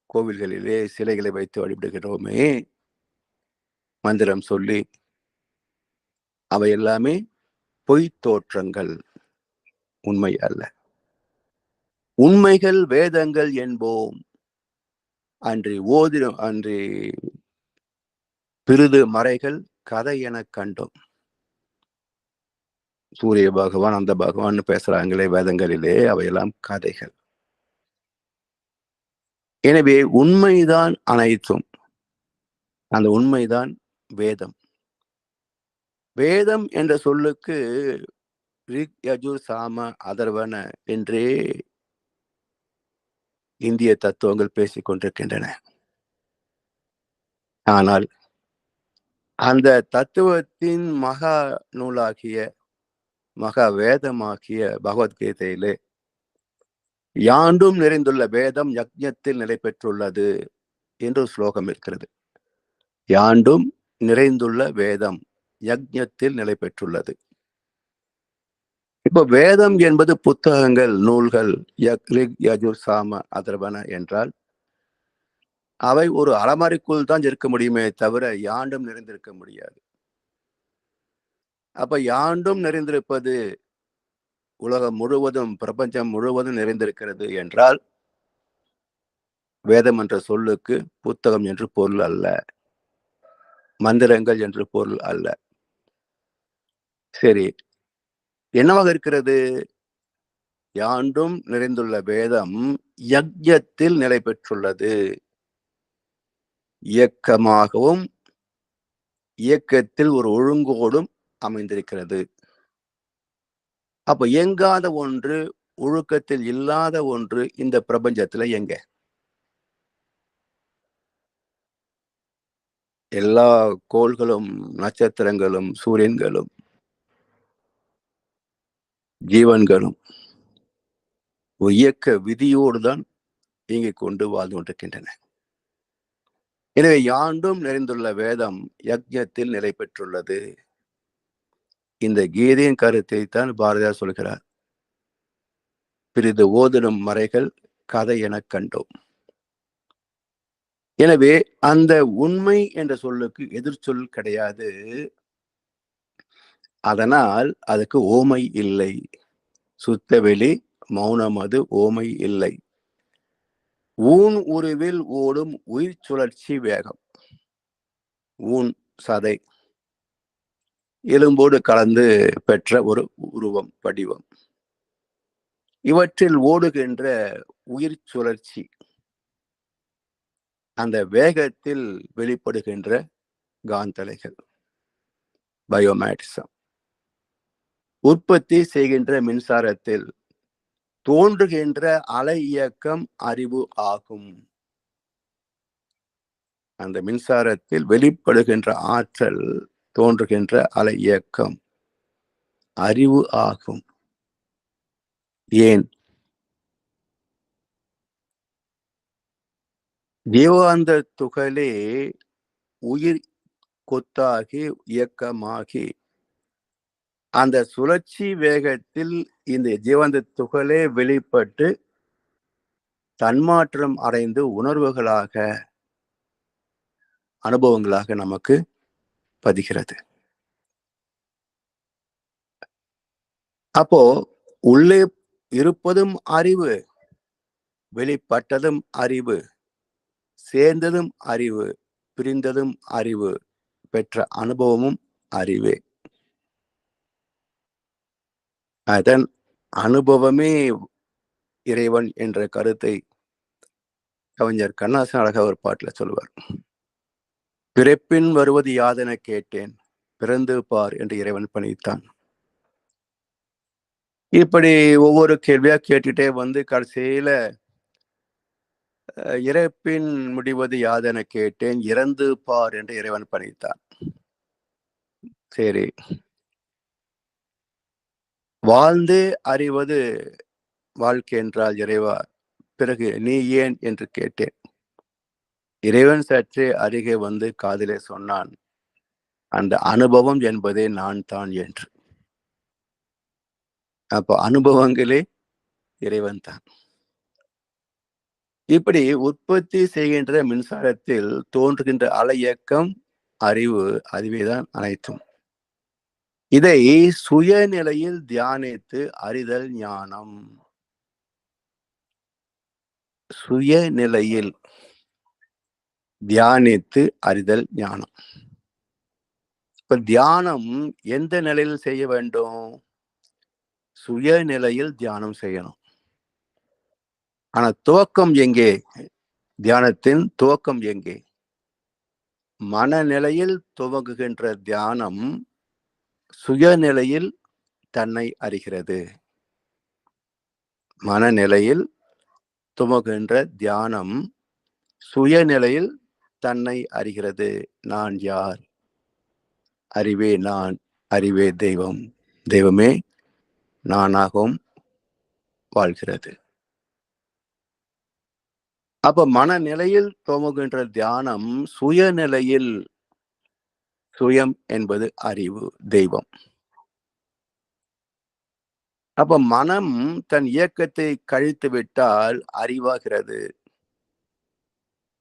Speaker 1: கோவில்களிலே சிலைகளை வைத்து வழிபடுகிறோமே, மந்திரம் சொல்லி, அவை எல்லாமே பொய் தோற்றங்கள், உண்மை அல்ல. உண்மைகள் வேதங்கள் என்போம், அன்றி பிறிது மறைகள் கதை எனக் கண்டோம். சூரிய பகவான் அந்த பகவான் பேசுறாங்களே வேதங்களிலே, அவையெல்லாம் கதைகள். எனவே உண்மைதான் அனைத்தும். அந்த உண்மைதான் வேதம். வேதம் என்ற சொல்லுக்கு ரிக் யஜுர் சாம அதர்வன என்றே இந்திய தத்துவங்கள் பேசிக் கொண்டிருக்கின்றன. ஆனால் அந்த தத்துவத்தின் மகா நூலாகிய மகா வேதமாகிய பகவத்கீதையிலே யாண்டும் நிறைந்துள்ள வேதம் யக்ஞத்தில் நிலை பெற்றுள்ளது என்று ஸ்லோகம் இருக்கிறது. யாண்டும் நிறைந்துள்ள வேதம் யக்ஞத்தில் நிலை பெற்றுள்ளது. இப்போ வேதம் என்பது புத்தகங்கள், நூல்கள், ரிக் யஜுர் சாம அதர்வன என்றால் அவை ஒரு அலமாரிக்குள் தான் இருக்க முடியுமே தவிர யாண்டும் நிறைந்திருக்க முடியாது. அப்ப யாண்டும் நிறைந்திருப்பது, உலகம் முழுவதும் பிரபஞ்சம் முழுவதும் நிறைந்திருக்கிறது என்றால் வேதம் என்ற சொல்லுக்கு புத்தகம் என்று பொருள் அல்ல, மந்திரங்கள் என்று பொருள் அல்ல. சரி, என்னவாக இருக்கிறது? யாண்டும் நிறைந்துள்ள வேதம் யக்ஞத்தில் நிலை பெற்றுள்ளது. இயக்கமாகவும் இயக்கத்தில் ஒரு ஒழுங்கோடும் அமைந்திருக்கிறது. அப்ப இயங்காத ஒன்று, ஒழுக்கத்தில் இல்லாத ஒன்று இந்த பிரபஞ்சத்துல எங்க? எல்லா கோள்களும், நட்சத்திரங்களும், சூரியன்களும் ஜீவன்களும் இயக்க விதியோடு தான் இங்கே கொண்டு வாழ்ந்து கொண்டிருக்கின்றன. எனவே யாண்டும் நிறைந்துள்ள வேதம் யக்ஞத்தில் நிலை பெற்றுள்ளது. இந்த கீதையின் கருத்தை தான் பாரதியார் சொல்கிறார். பிறிது ஓதிடும் மறைகள் கதை எனக் கண்டோம். எனவே அந்த உண்மை என்ற சொல்லுக்கு எதிர்ச்சொல் கிடையாது. அதனால் அதுக்கு ஓமை இல்லை. சுத்தவெளி மௌனம், அது ஓமை இல்லை. ஊன் உருவில் ஓடும் உயிர் சுழற்சி வேகம். ஊன் சதை எலும்போடு கலந்து பெற்ற ஒரு உருவம், வடிவம். இவற்றில் ஓடுகின்ற உயிர் சுழற்சி, அந்த வேகத்தில் வெளிப்படுகின்ற காந்தலைகள், பயோமேட்டிசம். உற்பத்தி செய்கின்ற மின்சாரத்தில் தோன்றுகின்ற அலை இயக்கம் அறிவு ஆகும். அந்த மின்சாரத்தில் வெளிப்படுகின்ற ஆற்றல், தோன்றுகின்ற அலை இயக்கம் அறிவு ஆகும். ஏன்? ஜீவாந்த துகளே உயிர் கொத்தாகி இயக்கமாகி அந்த சுழற்சி வேகத்தில் இந்த ஜீவாந்த துகளே வெளிப்பட்டு தன்மாற்றம் அடைந்து உணர்வுகளாக, அனுபவங்களாக நமக்கு பதிகிறது. அப்போ உள்ளே இருப்பதும் அறிவு, வெளிப்பட்டதும் அறிவு, சேர்ந்ததும் அறிவு, பிரிந்ததும் அறிவு, பெற்ற அனுபவமும் அறிவே. அதன் அனுபவமே இறைவன் என்ற கருத்தை கவிஞர் கண்ணதாசன் அழகா ஒரு பாட்டுல சொல்லுவார். பிறப்பின் வருவது யாதென கேட்டேன், பிறந்து பார் என்று இறைவன் பணித்தான். இப்படி ஒவ்வொரு கேள்வியா கேட்டுட்டே வந்து கடைசியில இறப்பின் முடிவது யாதென கேட்டேன், இறந்து பார் என்று இறைவன் பணித்தான். சரி, வாழ்ந்து அறிவது வாழ்க்கை என்றால் இறைவா, பிறகு நீ ஏன் என்று கேட்டேன். இறைவன் சற்றே அருகே வந்து காதிலே சொன்னான், அந்த அனுபவம் என்பதே நான் தான் என்று. அப்போ அனுபவங்களே இறைவன் தான். இப்படி உற்பத்தி செய்கின்ற மின்சாரத்தில் தோன்றுகின்ற அலை இயக்கம் அறிவு, அதுவேதான் அனைத்தும். இதை சுயநிலையில் தியானித்து அறிதல் ஞானம். சுயநிலையில் தியானித்து அறிதல் ஞானம். இப்ப தியானம் எந்த நிலையில் செய்ய வேண்டும்? சுயநிலையில் தியானம் செய்யணும். ஆனா துவக்கம் எங்கே? தியானத்தின் துவக்கம் எங்கே? மனநிலையில் துவங்குகின்ற தியானம் சுயநிலையில் தன்னை அறிகிறது. மனநிலையில் துவங்குகின்ற தியானம் சுயநிலையில் தன்னை அறிகிறது. நான் யார்? அறிவே நான், அறிவே தெய்வம், தெய்வமே நானாகவும் வாழ்கிறது. அப்ப மனநிலையில் துவங்குகின்ற தியானம் சுயநிலையில், சுயம் என்பது அறிவு, தெய்வம். அப்ப மனம் தன் இயக்கத்தை கழித்து விட்டால் அறிவாகிறது.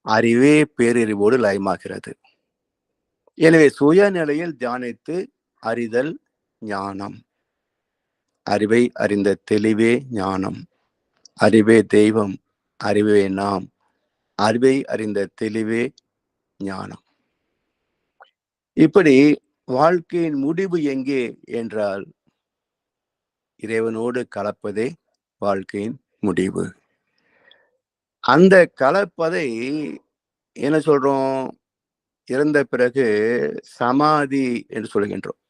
Speaker 1: அறிவே பேரறிவோடு லயமாகிறது. எனவே சுயநிலையில் தியானித்து அறிதல் ஞானம். அறிவை அறிந்த தெளிவே ஞானம். அறிவே தெய்வம், அறிவே நாம். அறிவை அறிந்த தெளிவே ஞானம். இப்படி வாழ்க்கையின் முடிவு எங்கே என்றால் இறைவனோடு கலப்பதே வாழ்க்கையின் முடிவு. அந்த கலப்பதை என்ன சொல்றோம்? இறந்த பிறகு சமாதி என்று சொல்கின்றோம்.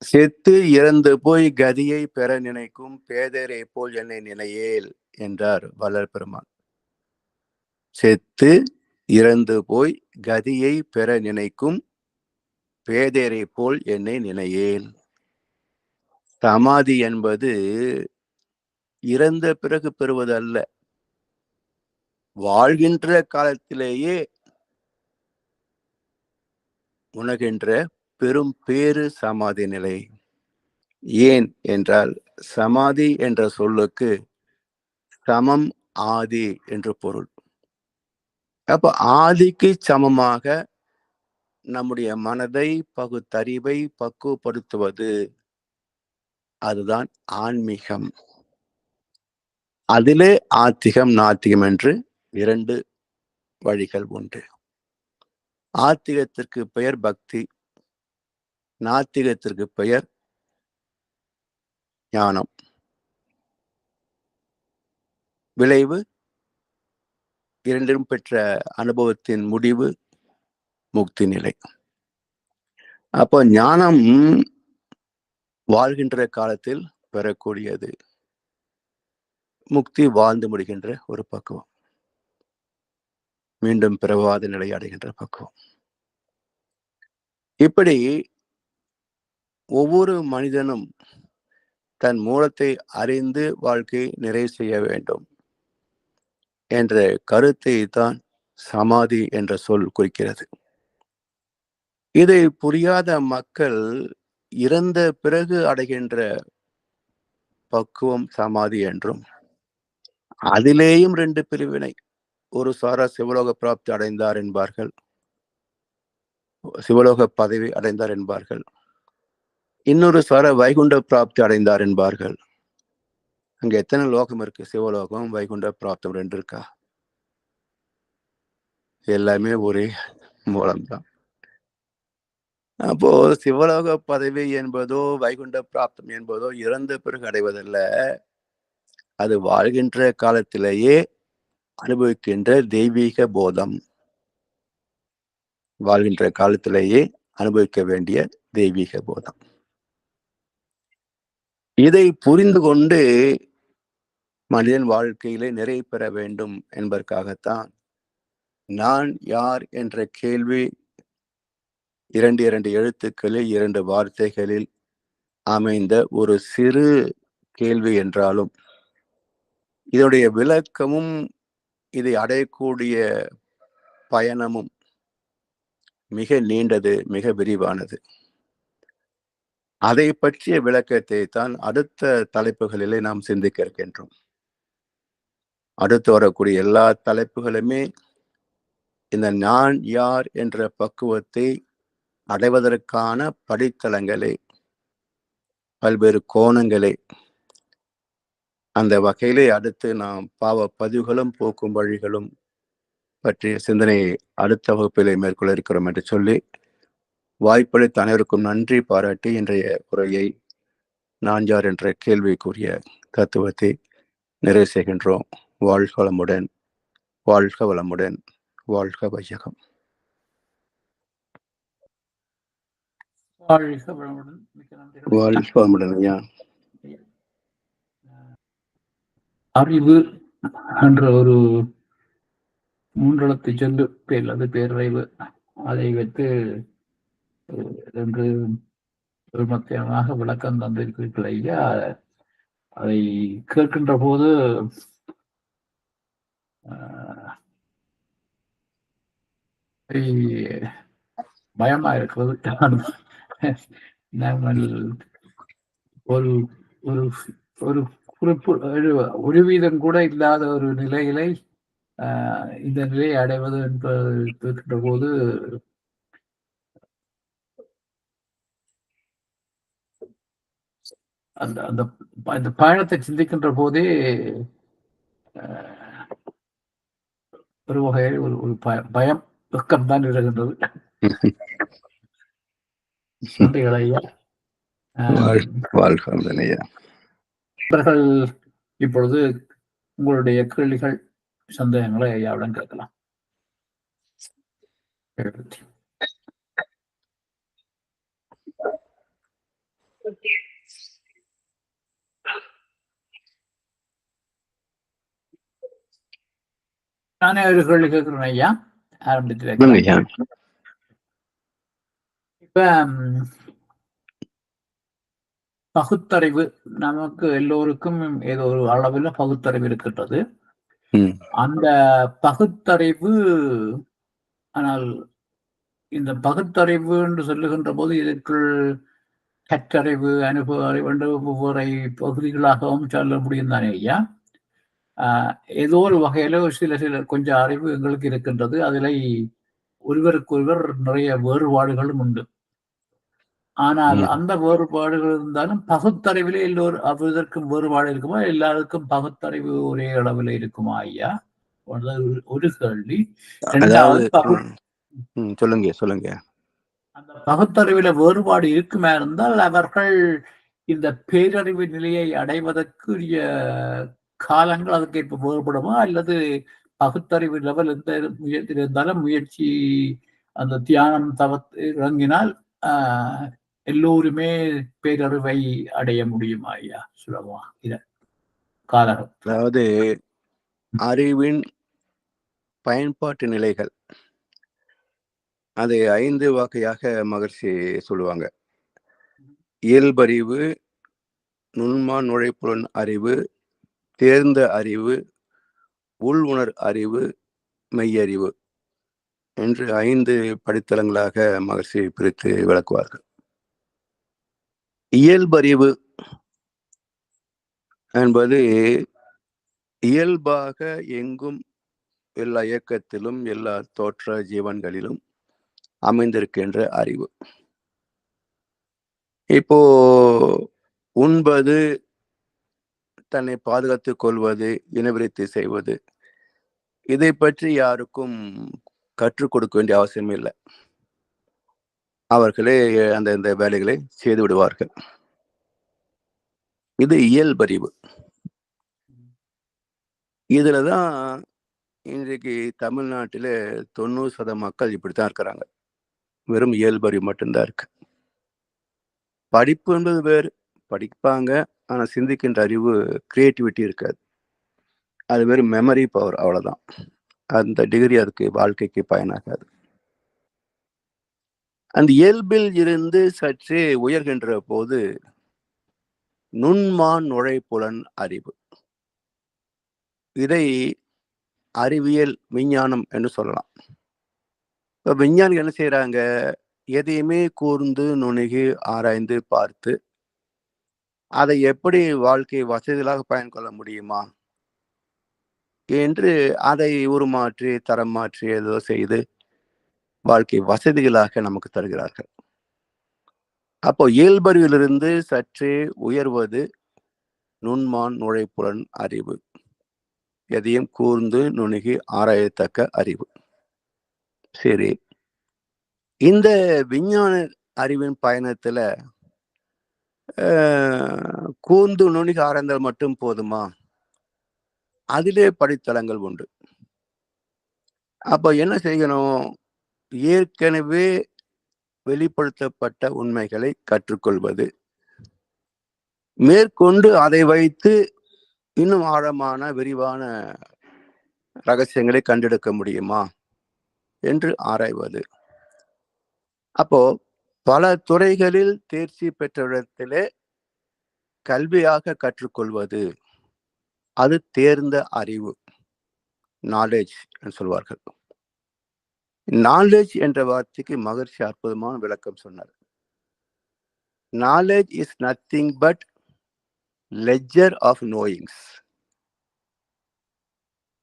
Speaker 1: செத்து இறந்து போய் கதியை பெற நினைக்கும் பேதரை போல் என்னை நினையேல் என்றார் வள்ளல் பெருமான். செத்து இறந்து போய் கதியை பெற நினைக்கும் பேதரை போல் என்னை நினையேல். சமாதி என்பது இறந்த பிறகு பெறுவது அல்ல, வாழ்கின்ற காலத்திலேயே உணர்கின்ற பெரும் பேரு சமாதி நிலை. ஏன் என்றால் சமாதி என்ற சொல்லுக்கு சமம் ஆதி என்று பொருள். அப்ப ஆதிக்கு சமமாக நம்முடைய மனதை பகுத்தறிவை பக்குவப்படுத்துவது அதுதான் ஆன்மீகம். அதிலே ஆத்திகம் நாத்திகம் என்று இரண்டு வழிகள் உண்டு. ஆத்திகத்திற்கு பெயர் பக்தி, நாத்திகத்திற்கு பெயர் ஞானம். விளைவு இரண்டிலும் பெற்ற அனுபவத்தின் முடிவு முக்தி நிலை. அப்போ ஞானம் வாழ்கின்ற காலத்தில் பெறக்கூடியது, முக்தி வாழ்ந்து முடிகின்ற ஒரு பக்குவம், மீண்டும் பிறவாத நிலை அடைகின்ற பக்குவம். இப்படி ஒவ்வொரு மனிதனும் தன் மூலத்தை அறிந்து வாழ்க்கை நிறைவு செய்ய வேண்டும் என்ற கருத்தை தான் சமாதி என்ற சொல் குறிக்கிறது. இதை புரியாத மக்கள் இறந்த பிறகு அடைகின்ற பக்குவம் சமாதி என்றும், அதிலேயும் ரெண்டு பிரிவினை. ஒரு சாரா சிவலோக பிராப்தி அடைந்தார் என்பார்கள், சிவலோக பதவி அடைந்தார் என்பார்கள். இன்னொரு சார வைகுண்ட பிராப்தி அடைந்தார் என்பார்கள். அங்க எத்தனை லோகம் இருக்கு? சிவலோகம், வைகுண்ட பிராப்தம் ரெண்டு இருக்கா? எல்லாமே ஒரே மூலம்தான். அப்போ சிவலோக பதவி என்பதோ வைகுண்ட பிராப்தம் என்பதோ இறந்த பிறகு அடைவதல்ல, அது வாழ்கின்ற காலத்திலேயே அனுபவிக்கின்ற தெய்வீக போதம். வாழ்கின்ற காலத்திலேயே அனுபவிக்க வேண்டிய தெய்வீக போதம். இதை புரிந்து கொண்டு மனிதன் வாழ்க்கையிலே நிறைவு பெற வேண்டும் என்பதற்காகத்தான் நான் யார் என்ற கேள்வி இரண்டு எழுத்துக்களில் 2 வார்த்தைகளில் அமைந்த ஒரு சிறு கேள்வி என்றாலும் இதனுடைய விளக்கமும் இதை அடையக்கூடிய பயணமும் மிக நீண்டது, மிக விரிவானது. அதை பற்றிய விளக்கத்தை தான் அடுத்த தலைப்புகளிலே நாம் சிந்திக்க இருக்கின்றோம். அடுத்து வரக்கூடிய எல்லா தலைப்புகளுமே இந்த நான் யார் என்ற பக்குவத்தை அடைவதற்கான படித்தளங்களை, பல்வேறு கோணங்களை, அந்த வகையிலே அடுத்து நாம் பாவ பதிவுகளும் போக்கும் வழிகளும் பற்றிய சிந்தனையை அடுத்த வகுப்பிலே மேற்கொள்ள இருக்கிறோம் என்று சொல்லி வாய்ப்பளித்த அனைவருக்கும் நன்றி பாராட்டி இன்றைய உரையை நான் யார் என்ற கேள்விக்குரிய தத்துவத்தை நிறைவு செய்கின்றோம். வாழ்க வளமுடன், வாழ்க வளமுடன், வாழ்க வையகம்.
Speaker 2: வாழ்க வளமுடன்.
Speaker 1: வாழ்க வளமுடன் ஐயா.
Speaker 2: அறிவு என்ற ஒரு 3 எழுத்து சொல்லு பேர், அது பேரறிவு, அதை வைத்து என்று மத்தியமாக விளக்கம் தந்திருக்கிறீர்கள் ஐயா. அதை கேட்கின்ற போது பயமா இருக்கிறது. நாங்கள் ஒரு ஒரு குறிப்பு ஒரு வீதம் கூட இல்லாத ஒரு நிலையிலை இந்த நிலையை அடைவது என்பது போது அந்த அந்த அந்த பயணத்தை சிந்திக்கின்ற போதே ஒரு வகையில் ஒரு பயம், வெக்கம் தான் இருக்கின்றது. நன்றிகள் ஐயா. இப்பொழுது உங்களுடைய கேள்விகள், சந்தேகங்களை ஐயாவுடன் கேட்கலாம். நானே ஒரு கேள்வி கேட்கிறேன் ஐயா, ஆரம்பத்தில். இப்ப பகுத்தறிவு நமக்கு எல்லோருக்கும் ஏதோ ஒரு அளவில் பகுத்தறிவு இருக்கின்றது. அந்த பகுத்தறிவு, ஆனால் இந்த பகுத்தறிவு என்று சொல்லுகின்ற போது இதற்குள் கற்றறிவு, அனுபவ அறிவு என்று ஒவ்வொரு பகுதிகளாகவும் சொல்ல முடியும் தானே ஐயா? ஏதோ ஒரு வகையில சில கொஞ்சம் அறிவு எங்களுக்கு இருக்கின்றது. அதில் ஒருவருக்கொருவர் நிறைய வேறுபாடுகளும் உண்டு. ஆனால் அந்த வேறுபாடுகள் இருந்தாலும் பகுத்தறிவிலே இதற்கும் வேறுபாடு இருக்குமா? எல்லாருக்கும் பகுத்தறிவு ஒரே அளவில் இருக்குமா ஐயா? ஒரு கேள்வி.
Speaker 1: அதாவது
Speaker 2: இரண்டாவது,
Speaker 1: சொல்லுங்க.
Speaker 2: அந்த பகுத்தறிவில வேறுபாடு இருக்குமா இருந்தால் அவர்கள் இந்த பேரறிவு நிலையை அடைவதற்குரிய காலங்கள் அதுக்கு இப்ப வேறுபடுமா? அல்லது பகுத்தறிவு லெவல் எந்த முயற்சியில் இருந்தாலும் முயற்சி அந்த தியானம் இறங்கினால் எல்லோருமே பேரறிவை அடைய முடியுமா ஐயா? சுலபமா இத காலம்.
Speaker 1: அதாவது அறிவின் பயன்பாட்டு நிலைகள் அதை 5 வகையாக மகர்ஷி சொல்லுவாங்க. இயல்பறிவு, நுண்மா நுழைப்புலன் அறிவு, தேர்ந்த அறிவு, உள் உணர் அறிவு, மெய்யறிவு என்று 5 படித்தளங்களாக மகர்ஷி பிரித்து விளக்குவார்கள். இயல்பறிவு என்பது இயல்பாக எங்கும் எல்லா இயக்கத்திலும் எல்லா தோற்ற ஜீவன்களிலும் அமைந்திருக்கின்ற அறிவு. இப்போ உண்பது, தன்னை பாதுகாத்துக் கொள்வது, இனவிருத்தி செய்வது, இதை பற்றி யாருக்கும் கற்றுக் கொடுக்க வேண்டிய அவசியம் இல்லை. அவர்களே அந்த வேலைகளை செய்து விடுவார்கள். இது இயல்பறிவு. இதுலதான் இன்றைக்கு தமிழ்நாட்டில 90% மக்கள் இப்படித்தான் இருக்கிறாங்க. வெறும் இயல்பறிவு மட்டும்தான் இருக்கு. படிப்பு என்பது வேறு, படிப்பாங்க, ஆனா சிந்திக்கின்ற அறிவு, கிரியேட்டிவிட்டி இருக்காது. அது வெறும் மெமரி பவர், அவ்வளவுதான். அந்த டிகிரி அதுக்கு வாழ்க்கைக்கு பயனாகாது. அந்த இயல்பில் இருந்து சற்றே உயர்கின்ற போது நுண்மான் நுழைப்புலன் அறிவு, இதை அறிவியல் விஞ்ஞானம் என்று சொல்லலாம். இப்ப விஞ்ஞானிகள் என்ன செய்யறாங்க? எதையுமே கூர்ந்து நுணுகி ஆராய்ந்து பார்த்து அதை எப்படி வாழ்க்கை வசதிகளாக பயன்கொள்ள முடியுமா என்று அதை உருமாற்றி தரம் மாற்றி ஏதோ செய்து வாழ்க்கை வசதிகளாக நமக்கு தருகிறார்கள். அப்போ இயல்பறிவிலிருந்து சற்றே உயர்வது நுண்மான் நுழைப்புலன் அறிவு, எதையும் கூர்ந்து நுணுகி ஆராயத்தக்க அறிவு. சரி, இந்த விஞ்ஞான அறிவின் பயணத்துல கூர்ந்து நுணுகி ஆராய்ந்தால் மட்டும் போதுமா? அதிலே படித்தளங்கள் உண்டு. அப்ப என்ன செய்யணும்? ஏற்கனவே வெளிப்படுத்தப்பட்ட உண்மைகளை கற்றுக்கொள்வது, மேற்கொண்டு அதை வைத்து இன்னும் ஆழமான விரிவான ரகசியங்களை கண்டெடுக்க முடியுமா என்று ஆராய்வது. அப்போ பல துறைகளில் தேர்ச்சி பெற்றவிடத்திலே கல்வியாக கற்றுக்கொள்வது, அது தேர்ந்த அறிவு, நாலேஜ் என்று சொல்வார்கள். நாலேஜ் என்ற வார்த்தைக்கு மகர்ஷி அற்புதமான விளக்கம் சொன்னார். Knowledge is nothing but ledger of knowings.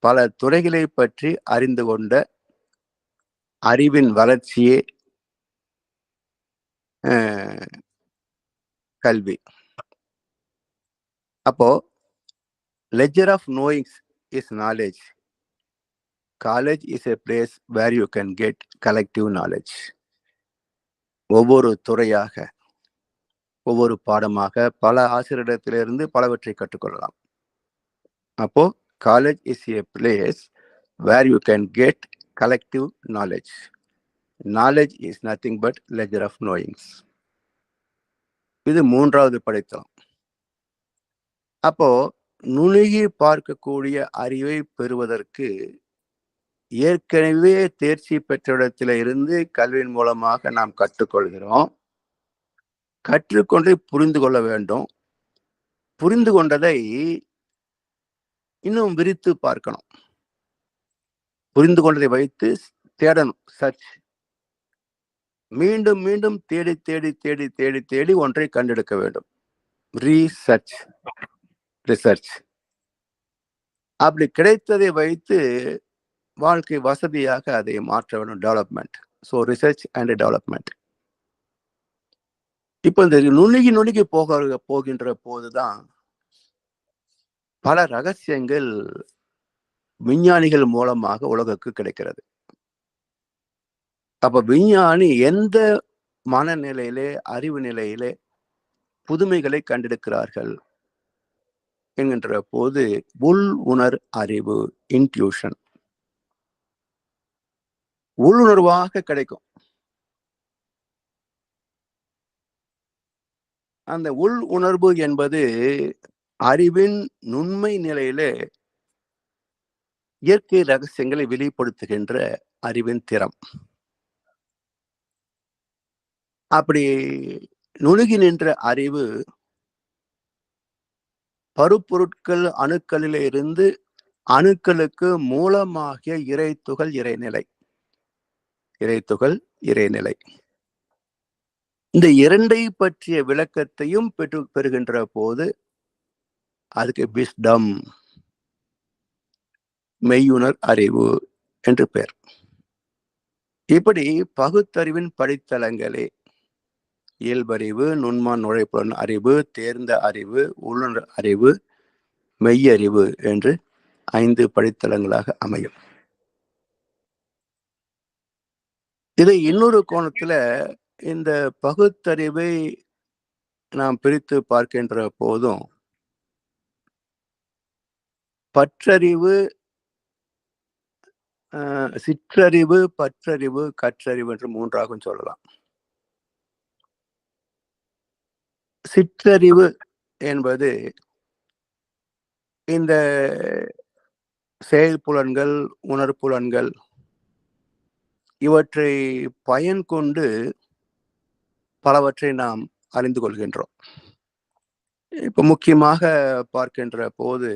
Speaker 1: பல துறைகளை பற்றி அறிந்து கொண்ட அறிவின் வளர்ச்சியே கல்வி. அப்போ ledger of knowings is knowledge. College is a place where you can get collective knowledge. ஒவ்வொரு துறையாக, ஒவ்வொரு பாடமாக பல ஆசிரியரிடத்திலிருந்து பலவற்றை கற்றுக்கொள்ளலாம். அப்போ college is a place where you can get collective knowledge. Knowledge is nothing but ledger of knowings. இது 3வது படித்தளம். அப்போ நுணுகி பார்க்கக்கூடிய அறிவை பெறுவதற்கு ஏற்கனவே தேர்ச்சி பெற்ற இடத்துல இருந்து கல்வியின் மூலமாக நாம் கற்றுக்கொள்கிறோம். கற்றுக்கொண்டதை புரிந்து கொள்ள வேண்டும். புரிந்து கொண்டதை இன்னும் விரித்து பார்க்கணும். புரிந்து கொண்டதை வைத்து தேடணும், சர்ச். மீண்டும் மீண்டும் தேடி தேடி தேடி தேடி தேடி ஒன்றை கண்டெடுக்க வேண்டும். Research, research. அப்படி கிடைத்ததை வைத்து வாழ்க்கை வசதியாக அதை மாற்ற வேண்டும். Development. So research and development. இப்போ இந்த நுணுகி நுணுகி போகின்ற போதுதான் பல ரகசியங்கள் விஞ்ஞானிகள் மூலமாக உலகுக்கு கிடைக்கிறது. அப்ப விஞ்ஞானி எந்த மனநிலையிலே, அறிவு நிலையிலே புதுமைகளை கண்டெடுக்கிறார்கள் என்கின்ற போது உள் உணர் அறிவு, இன்ட்யூஷன் உள்ளுணர்வாக கிடைக்கும். அந்த உள் உணர்வு என்பது அறிவின் நுண்மை நிலையிலே இயற்கை ரகசியங்களை வெளிப்படுத்துகின்ற அறிவின் திறம். அப்படி நுணுகி நின்ற அறிவு பருப்பொருட்கள் அணுக்களிலே இருந்து அணுக்களுக்கு மூலமாகிய இறைத்துகள் இறைநிலை. இறைத்துகள் இறைநிலை. இந்த இரண்டை பற்றிய விளக்கத்தையும் பெறுகின்ற போது அதுக்கு விஸ்டம், மெய்யுணர் அறிவு என்று பெயர். இப்படி பகுத்தறிவின் படித்தளங்களே இயல்பறிவு, நுண்மான் நுழைப்புலன் அறிவு, தேர்ந்த அறிவு, உள்ளுணர் அறிவு, மெய்யறிவு என்று 5 படித்தளங்களாக அமையும். இதை இன்னொரு கோணத்துல இந்த பகுத்தறிவை நாம் பிரித்து பார்க்கின்ற போதும் பற்றறிவு, சிற்றறிவு, பற்றறிவு, கற்றறிவு என்று 3ஆகவும் சொல்லலாம். சிற்றறிவு என்பது இந்த செயல்புலன்கள், உணர்ப்புலன்கள் இவற்றை பயன் கொண்டு பலவற்றை நாம் அறிந்து கொள்கின்றோம். இப்ப முக்கியமாக பார்க்கின்ற போது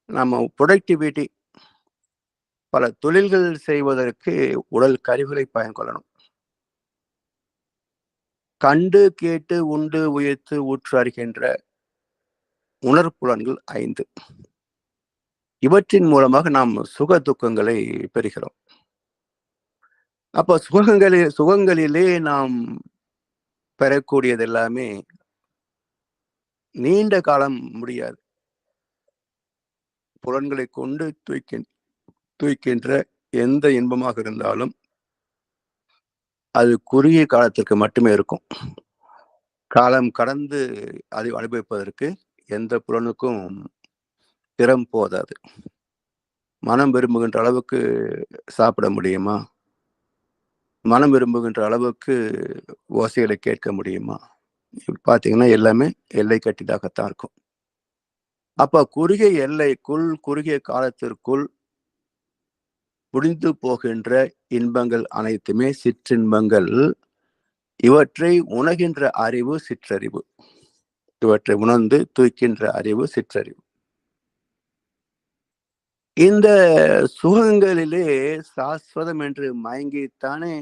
Speaker 1: நம்ம ப்ரொடக்டிவிட்டி, பல தொழில்கள் செய்வதற்கு உடல் கருவிகளை பயன் கொள்ளணும். கண்டு கேட்டு உண்டு உயர்த்து ஊற்று அறிகின்ற உணர்ப்புலன்கள் 5. இவற்றின் மூலமாக நாம் சுக துக்கங்களை பெறுகிறோம். அப்ப சுகங்களிலே நாம் பெறக்கூடியது எல்லாமே நீண்ட காலம் முடியாது. புலன்களை கொண்டு தூய்க்கின்ற எந்த இன்பமாக இருந்தாலும் அது குறுகிய காலத்திற்கு மட்டுமே இருக்கும். காலம் கடந்து அதை அனுபவிப்பதற்கு எந்த புலனுக்கும் திறம் போதாது. மனம் விரும்புகின்ற அளவுக்கு சாப்பிட முடியுமா? மனம் விரும்புகின்ற அளவுக்கு ஓசைகளை கேட்க முடியுமா? பார்த்தீங்கன்னா எல்லாமே எல்லை கட்டிதாகத்தான் இருக்கும். அப்ப குறுகிய எல்லைக்குள், குறுகிய காலத்திற்குள் முடிந்து போகின்ற இன்பங்கள் அனைத்துமே சிற்றின்பங்கள். இவற்றை உணர்கின்ற அறிவு சிற்றறிவு. இவற்றை உணர்ந்து தூய்க்கின்ற அறிவு சிற்றறிவு. இந்த சுகங்களிலே சாஸ்வதம் என்று மயங்கித்தானே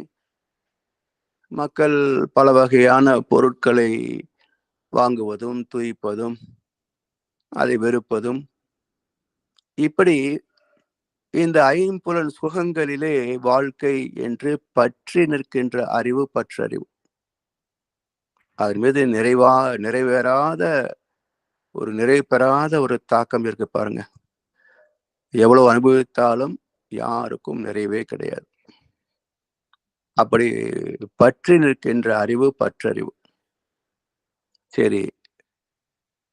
Speaker 1: மக்கள் பல வகையான பொருட்களை வாங்குவதும், தூய்ப்பதும், அதை வெறுப்பதும், இப்படி இந்த ஐம்புலன் சுகங்களிலே வாழ்க்கை என்று பற்றி நிற்கின்ற அறிவு பற்றறிவு. அதன் மீது நிறைவேறாத ஒரு நிறைவு பெறாத ஒரு தாக்கம் இருக்கு பாருங்க. எவ்வளவு அனுபவித்தாலும் யாருக்கும் நிறைவே கிடையாது. அப்படி பற்றி நிற்கின்ற அறிவு பற்றறிவு. சரி,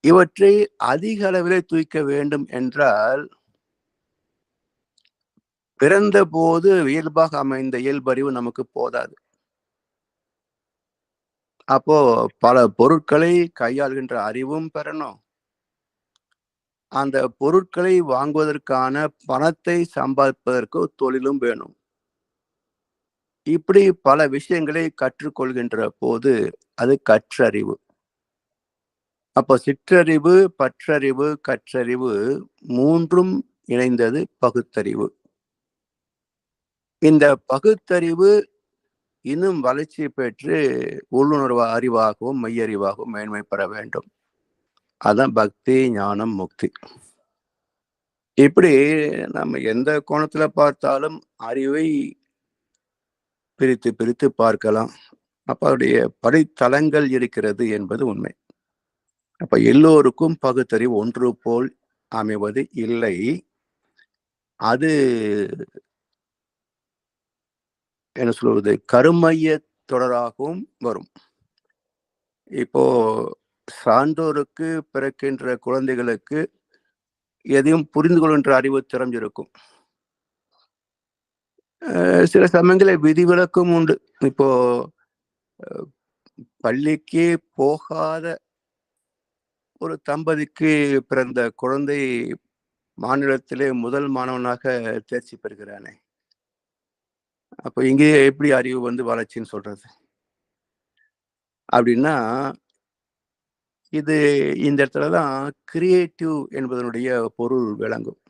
Speaker 1: இவற்றை அதிக அளவிலே தூய்க்க வேண்டும் என்றால் பிறந்த போது இயல்பாக அமைந்த இயல்பறிவு நமக்கு போதாது. அப்போ பல பொருட்களை கையாள்கின்ற அறிவும் பெறணும். அந்த பொருட்களை வாங்குவதற்கான பணத்தை சம்பாதிப்பதற்கு தொழிலும் வேணும். இப்படி பல விஷயங்களை கற்றுக்கொள்கின்ற போது அது கற்றறிவு. அப்போ சிற்றறிவு, பற்றறிவு, கற்றறிவு மூன்றும் இணைந்தது பகுத்தறிவு. இந்த பகுத்தறிவு இன்னும் வளர்ச்சி பெற்று உள்ளுணர்வு அறிவாகவும் மெய்யறிவாகவும் மேன்மை பெற வேண்டும். அதான் பக்தி, ஞானம், முக்தி. இப்படி நம்ம எந்த கோணத்துல பார்த்தாலும் அறிவை பிரித்து பிரித்து பார்க்கலாம். அப்ப அவருடைய படித்தளங்கள் இருக்கிறது என்பது உண்மை. அப்ப எல்லோருக்கும் பகுத்தறிவு ஒன்று போல் அமைவது இல்லை. அது என்ன சொல்வது, கருமைய தொடராகவும் வரும். இப்போ சான்றோருக்கு பிறக்கின்ற குழந்தைகளுக்கு எதையும் புரிந்து கொள்கின்ற அறிவு திறம் இருக்கும். சில சமயங்களில் விதிவிலக்கும் உண்டு. இப்போ பள்ளிக்கு போகாத ஒரு தம்பதிக்கு பிறந்த குழந்தை மாநிலத்திலே முதல் மாணவனாக தேர்ச்சி பெறுகிறானே, அப்போ இங்கே எப்படி அறிவு வளர்ச்சின்னு சொல்றது? அப்படின்னா இது இந்த இடத்துலதான் கிரியேட்டிவ் என்பதனுடைய பொருள் விளங்கும்.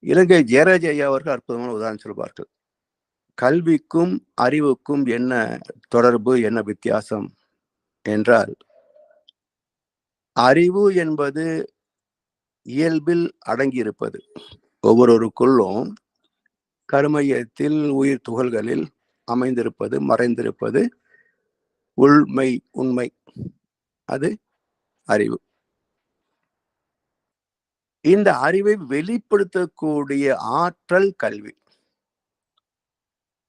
Speaker 1: இலங்கை ஜெயராஜ் ஐயா அவர்கள் அற்புதமான உதாரணம் சொல்வார்கள். கல்விக்கும் அறிவுக்கும் என்ன தொடர்பு, என்ன வித்தியாசம் என்றால், அறிவு என்பது இயல்பில் அடங்கியிருப்பது. ஒவ்வொருவருக்குள்ளும் கருமையத்தில் உயிர் துகள்களில் அமைந்திருப்பது, மறைந்திருப்பது உண்மை. அது அறிவு. இந்த அறிவை வெளிப்படுத்தக்கூடிய ஆற்றல் கல்வி.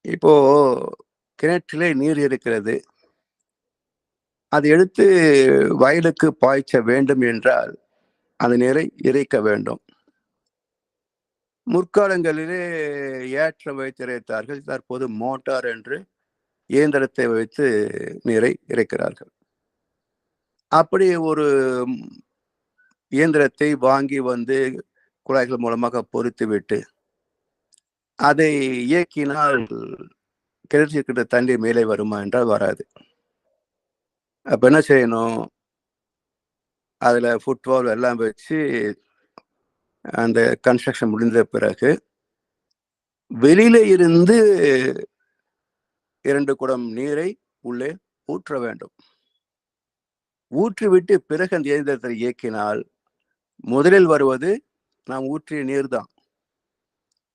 Speaker 1: இப்போ கிணற்றிலே நீர் இருக்கிறது, அதை எடுத்து வயலுக்கு பாய்ச்ச வேண்டும் என்றால் அந்த நீரை இறைக்க வேண்டும். முற்காலங்களிலே ஏற்றம் வைத்திருத்தார்கள். தற்போது மோட்டார் என்று இயந்திரத்தை வைத்து நீரை இறைக்கிறார்கள். அப்படி ஒரு இயந்திரத்தை வாங்கி குழாய்கள் மூலமாக பொருத்தி விட்டு அதை இயக்கினால் கிணற்றிருக்கின்ற தண்ணீர் மேலே வருமா என்றால் வராது. அப்ப என்ன செய்யணும்? அதுல ஃபுட்பால் எல்லாம் வச்சு அந்த கன்ஸ்ட்ரக்ஷன் முடிந்த பிறகு வெளியில இருந்து 2 குடம் நீரை உள்ளே ஊற்ற வேண்டும். ஊற்றிவிட்டு பிறகு அந்த இயந்திரத்தை இயக்கினால் முதலில் வருவது நாம் ஊற்றிய நீர் தான்.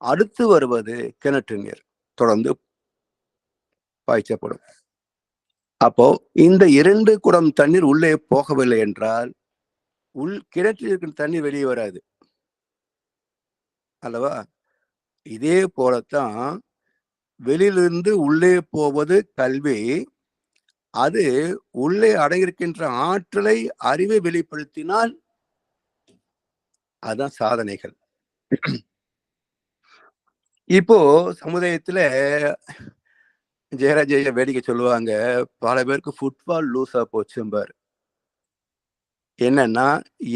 Speaker 1: அடுத்து வருவது கிணற்று நீர் தொடர்ந்து பாய்ச்சப்படும். அப்போ இந்த 2 குடம் தண்ணீர் உள்ளே போகவில்லை என்றால் கிணற்றில் இருக்கிற தண்ணீர் வெளியே வராது அல்லவா? இதே போலத்தான் வெளியிலிருந்து உள்ளே போவது கல்வி. அது உள்ளே அடங்கியிருக்கின்ற ஆற்றலை, அறிவை வெளிப்படுத்தினால் அதான் சாதனைகள். இப்போ சமுதாயத்துல ஜெயராஜைய வேடிக்கை சொல்லுவாங்க, பல பேருக்கு ஃபுட்பால் லூஸா போச்சும்பார். என்னன்னா,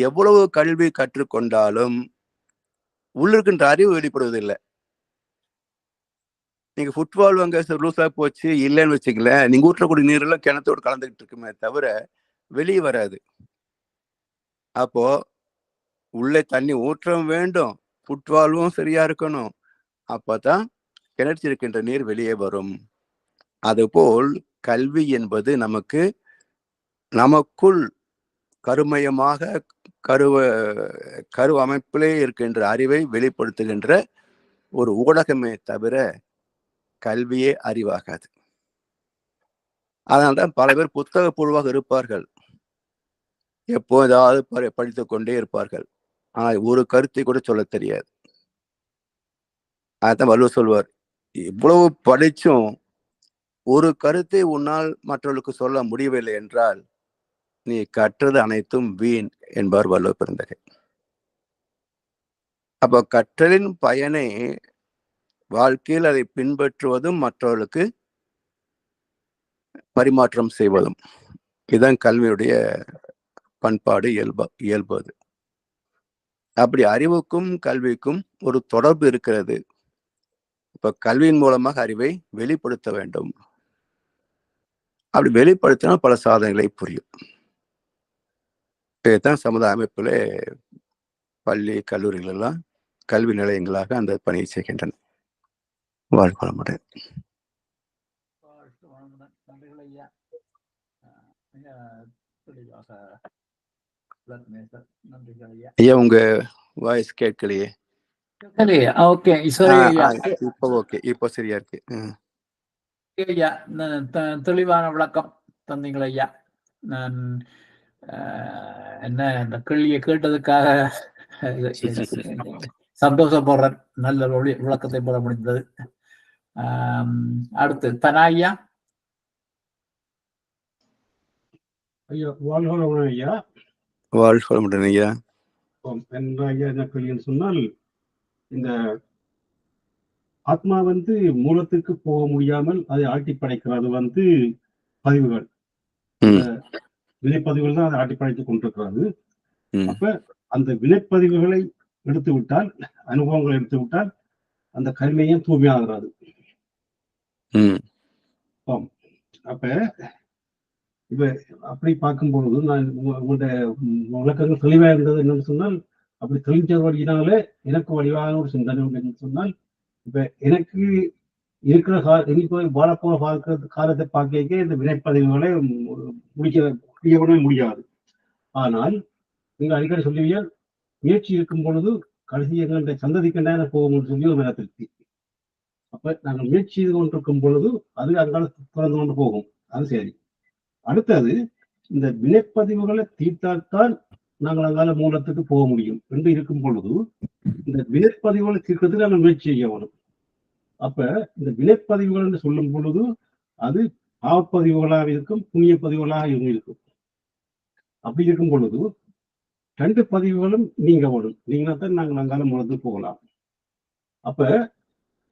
Speaker 1: எவ்வளவு கல்வி கற்றுக்கொண்டாலும் உள்ளிருக்கின்ற அறிவு வெளிப்படுவதில்லை. நீங்க ஃபுட்பால் லூஸா போச்சு இல்லைன்னு வச்சுக்கலேன், நீங்க ஊற்றக்கூடிய நீரெல்லாம் கிணத்தோடு கலந்துகிட்டு இருக்குமே தவிர வெளியே வராது. அப்போ உள்ளே தண்ணி ஊற்றவும் வேண்டும், ஃபுட்பாலும் சரியா இருக்கணும். அப்பதான் கிணற்றில் இருக்கின்ற நீர் வெளியே வரும். அதுபோல் கல்வி என்பது நமக்குள் கருமயமாக கரு அமைப்பிலே இருக்கின்ற அறிவை வெளிப்படுத்துகின்ற ஒரு ஊடகமே தவிர கல்வியே அறிவாகாது. அதனால்தான் பல பேர் புத்தக புழுவாக இருப்பார்கள், எப்போ ஏதாவது படித்துக் கொண்டே இருப்பார்கள். ஆனால் ஒரு கருத்தை கூட சொல்ல தெரியாது. அதான் வள்ளுவர் சொல்வார், இவ்வளவு படிச்சும் ஒரு கருத்தை உன்னால் மற்றவர்களுக்கு சொல்ல முடியவில்லை என்றால் நீ கற்றது அனைத்தும் வீண் என்பார் வள்ளுவர் பெருந்தகை. அப்ப கற்றலின் பயனை வாழ்க்கையில் அதை பின்பற்றுவதும் மற்றவர்களுக்கு பரிமாற்றம் செய்வதும், இதுதான் கல்வியுடைய பண்பாடு, இயல்பு. அது அப்படி அறிவுக்கும் கல்விக்கும் ஒரு தொடர்பு இருக்கிறது. இப்ப கல்வியின் மூலமாக அறிவை வெளிப்படுத்த வேண்டும். அப்படி வெளிப்படுத்தினால் பல சாதனைகளை புரியும். இதுதான் சமுதாய அமைப்புல பள்ளி கல்லூரிகள் எல்லாம் கல்வி நிலையங்களாக அந்த பணியை செய்கின்றன. வாழ்க வளமுடன். ஐயா உங்க வாய்ஸ் கேட்கலையே.
Speaker 2: ஓகே, சரி ஐயா.
Speaker 1: இப்போ ஓகே, இப்போ சரியா இருக்கு.
Speaker 2: ஐயா தெளிவான விளக்கம் தந்தீங்களா ஐயா. நான் என்ன இந்த கேள்வியை கேட்டதுக்காக சந்தோஷப்படுறேன். நல்ல விளக்கத்தை பெற முடிந்தது. அடுத்து தனாய்யா.
Speaker 3: ஐயா வாழ்க வளமுடன் ஐயா.
Speaker 1: வாழ்க வளமுடன் ஐயா.
Speaker 3: ஐயா என்ன கேள்வின்னு சொன்னால், இந்த ஆத்மா மூலத்துக்கு போக முடியாமல் அதை ஆட்டி படைக்கிறது பதிவுகள், வினைப்பதிவுகள் தான் அதை ஆட்டி படைத்துக் கொண்டிருக்கிறது. அப்ப அந்த வினைப்பதிவுகளை எடுத்து விட்டால், அனுபவங்களை எடுத்து விட்டால் அந்த கருமையும் தூய்மையாகிறது. அப்ப இப்ப அப்படி பார்க்கும்பொழுது நான் உங்களுடைய விளக்கங்கள் தெளிவா இருந்தது என்னன்னு சொன்னால், அப்படி தெளிஞ்ச வழியினாலே எனக்கு வழிவான ஒரு சிந்தனை என்னன்னு சொன்னால், இப்ப எனக்கு இருக்கிற போய் வாழப்போற காலத்தை பார்க்க இந்த வினைப்பதிவுகளை முடிக்கவே முடியாது. ஆனால் நீங்க அடிக்கடி சொல்லுவீங்க, முயற்சி இருக்கும் பொழுது கடைசி எங்களுடைய சந்ததிக்கண்டான போகும்னு சொல்லி ஒரு மேல திருப்தி. அப்ப நாங்கள் முயற்சி செய்து கொண்டிருக்கும் பொழுது அது அங்கால திறந்து கொண்டு போகும். அது சரி. அடுத்தது, இந்த வினைப்பதிவுகளை தீர்த்தால்தான் நாங்கள் அங்கால மூலத்துக்கு போக முடியும் என்று இருக்கும் பொழுது இந்த வினைப்பதிவுகளை தீர்க்கிறதுக்கு நாங்கள் முயற்சி செய்ய வேணும். அப்ப இந்த வினைப்பதிவுகள் என்று சொல்லும் பொழுது அது பாவப்பதிவுகளாக இருக்கும், புண்ணிய பதிவுகளாக இருக்கும். அப்படி இருக்கும் பொழுது 2 பதிவுகளும் நீங்க வேணும். நீங்கன்னா தான் நாங்கள் அங்கால மூலத்துக்கு போகலாம். அப்ப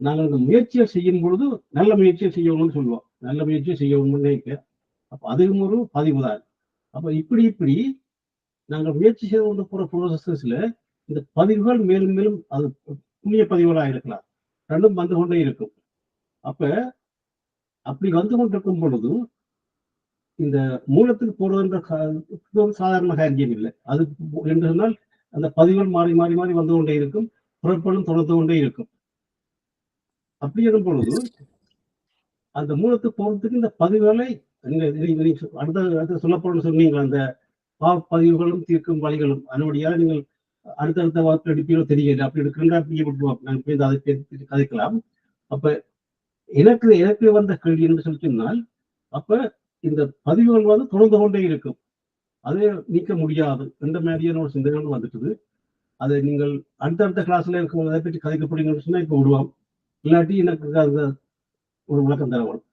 Speaker 3: நாங்கள் இந்த முயற்சியை செய்யும் பொழுது நல்ல முயற்சியை செய்யணும்னு சொல்லுவோம். நல்ல முயற்சியை செய்யணும்னு நினைக்க, அப்ப அதுவும் ஒரு பதிவு தான். அப்ப இப்படி நாங்கள் முயற்சி செய்து கொண்டு போற ப்ரோசஸ்ல இந்த பதிவுகள் மேலும் மேலும் அது புண்ணிய பதிவுகளாக இருக்கலாம், 2ம் வந்து கொண்டே இருக்கும். அப்ப அப்படி வந்து கொண்டிருக்கும் பொழுது இந்த மூலத்துக்கு போறதுன்ற சாதாரண காரியம் இல்லை. அது என்று சொன்னால் அந்த பதிவுகள் மாறி மாறி மாறி வந்து கொண்டே இருக்கும், புறப்படும் தொடர்ந்து கொண்டே இருக்கும். அப்படி இருக்கும் பொழுது அந்த மூலத்துக்கு போறதுக்கு இந்த பதிவுகளை அடுத்த சொல்லப்போன்னு சொன்னீங்க, அந்த பதிவுகளும் தீர்க்கும் வழிகளும் அதனுடைய நீங்கள் அடுத்தடுத்த வாக்கு எடுப்பீரோ தெரியல. அப்படி எடுக்கிறா அப்படியே விட்டுருவோம், நாங்கள் அதை கதைக்கலாம். அப்ப எனக்கு வந்த கேள்வி என்று சொல்லி சொன்னால், அப்ப இந்த பதிவுகள் தொடர்ந்து கொண்டே இருக்கும், அதை நீக்க முடியாது என்ற மாதிரியான ஒரு சிந்தனைகள் வந்துட்டுது. அதை நீங்கள் அடுத்தடுத்த கிளாஸ்ல இருக்கும் அதை பற்றி கதைக்கப்படுங்கன்னு சொன்னா இப்ப விடுவோம், இல்லாட்டி எனக்கு அந்த ஒரு விளக்கம் தரணும்.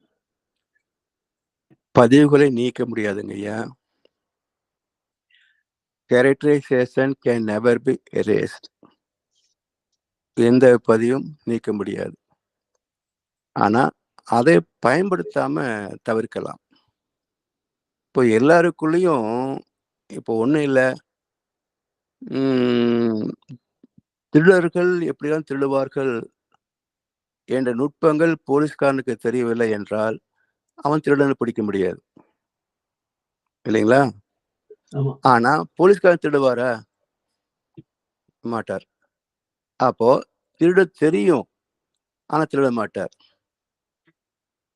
Speaker 1: பதிவுகளை நீக்க முடியாதுங்க ஐயா. Characterization can never be erased. எந்த பதிவும் நீக்க முடியாது. ஆனா அதை பயன்படுத்தாம தவிர்க்கலாம். இப்போ எல்லாருக்குள்ளேயும் இப்போ ஒண்ணும் இல்லை, திருடர்கள் எப்படிதான் திருடுவார்கள் என்ற நுட்பங்கள் போலீஸ்காரனுக்கு தெரியவில்லை என்றால் அவன் திருடனை பிடிக்க முடியாது, இல்லைங்களா? ஆனா போலீஸ்காரன் திருடுவாரா? மாட்டார். அப்போ திருட தெரியும், ஆனா திருட மாட்டார்.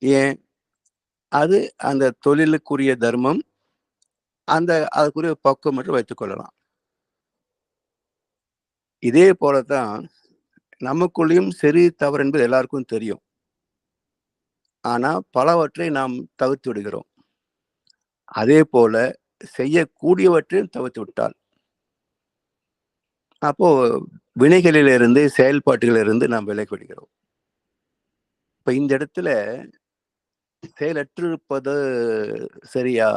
Speaker 1: ஏன்? அது அந்த தொழிலுக்குரிய தர்மம், அதுக்குரிய பக்குவம் மட்டும் வைத்துக் கொள்ளலாம். இதே போலதான் நமக்குள்ளேயும் சரி தவறு என்பது எல்லாருக்கும் தெரியும், ஆனா பலவற்றை நாம் தவிர்த்து விடுகிறோம். அதே போல செய்யக்கூடியவற்றையும் தவிர்த்து விட்டால் அப்போ வினைகளிலிருந்து செயல்பாட்டுகளிலிருந்து நாம் விலகி விடுகிறோம். இப்ப இந்த இடத்துல செயலற்றிருப்பது சரியா?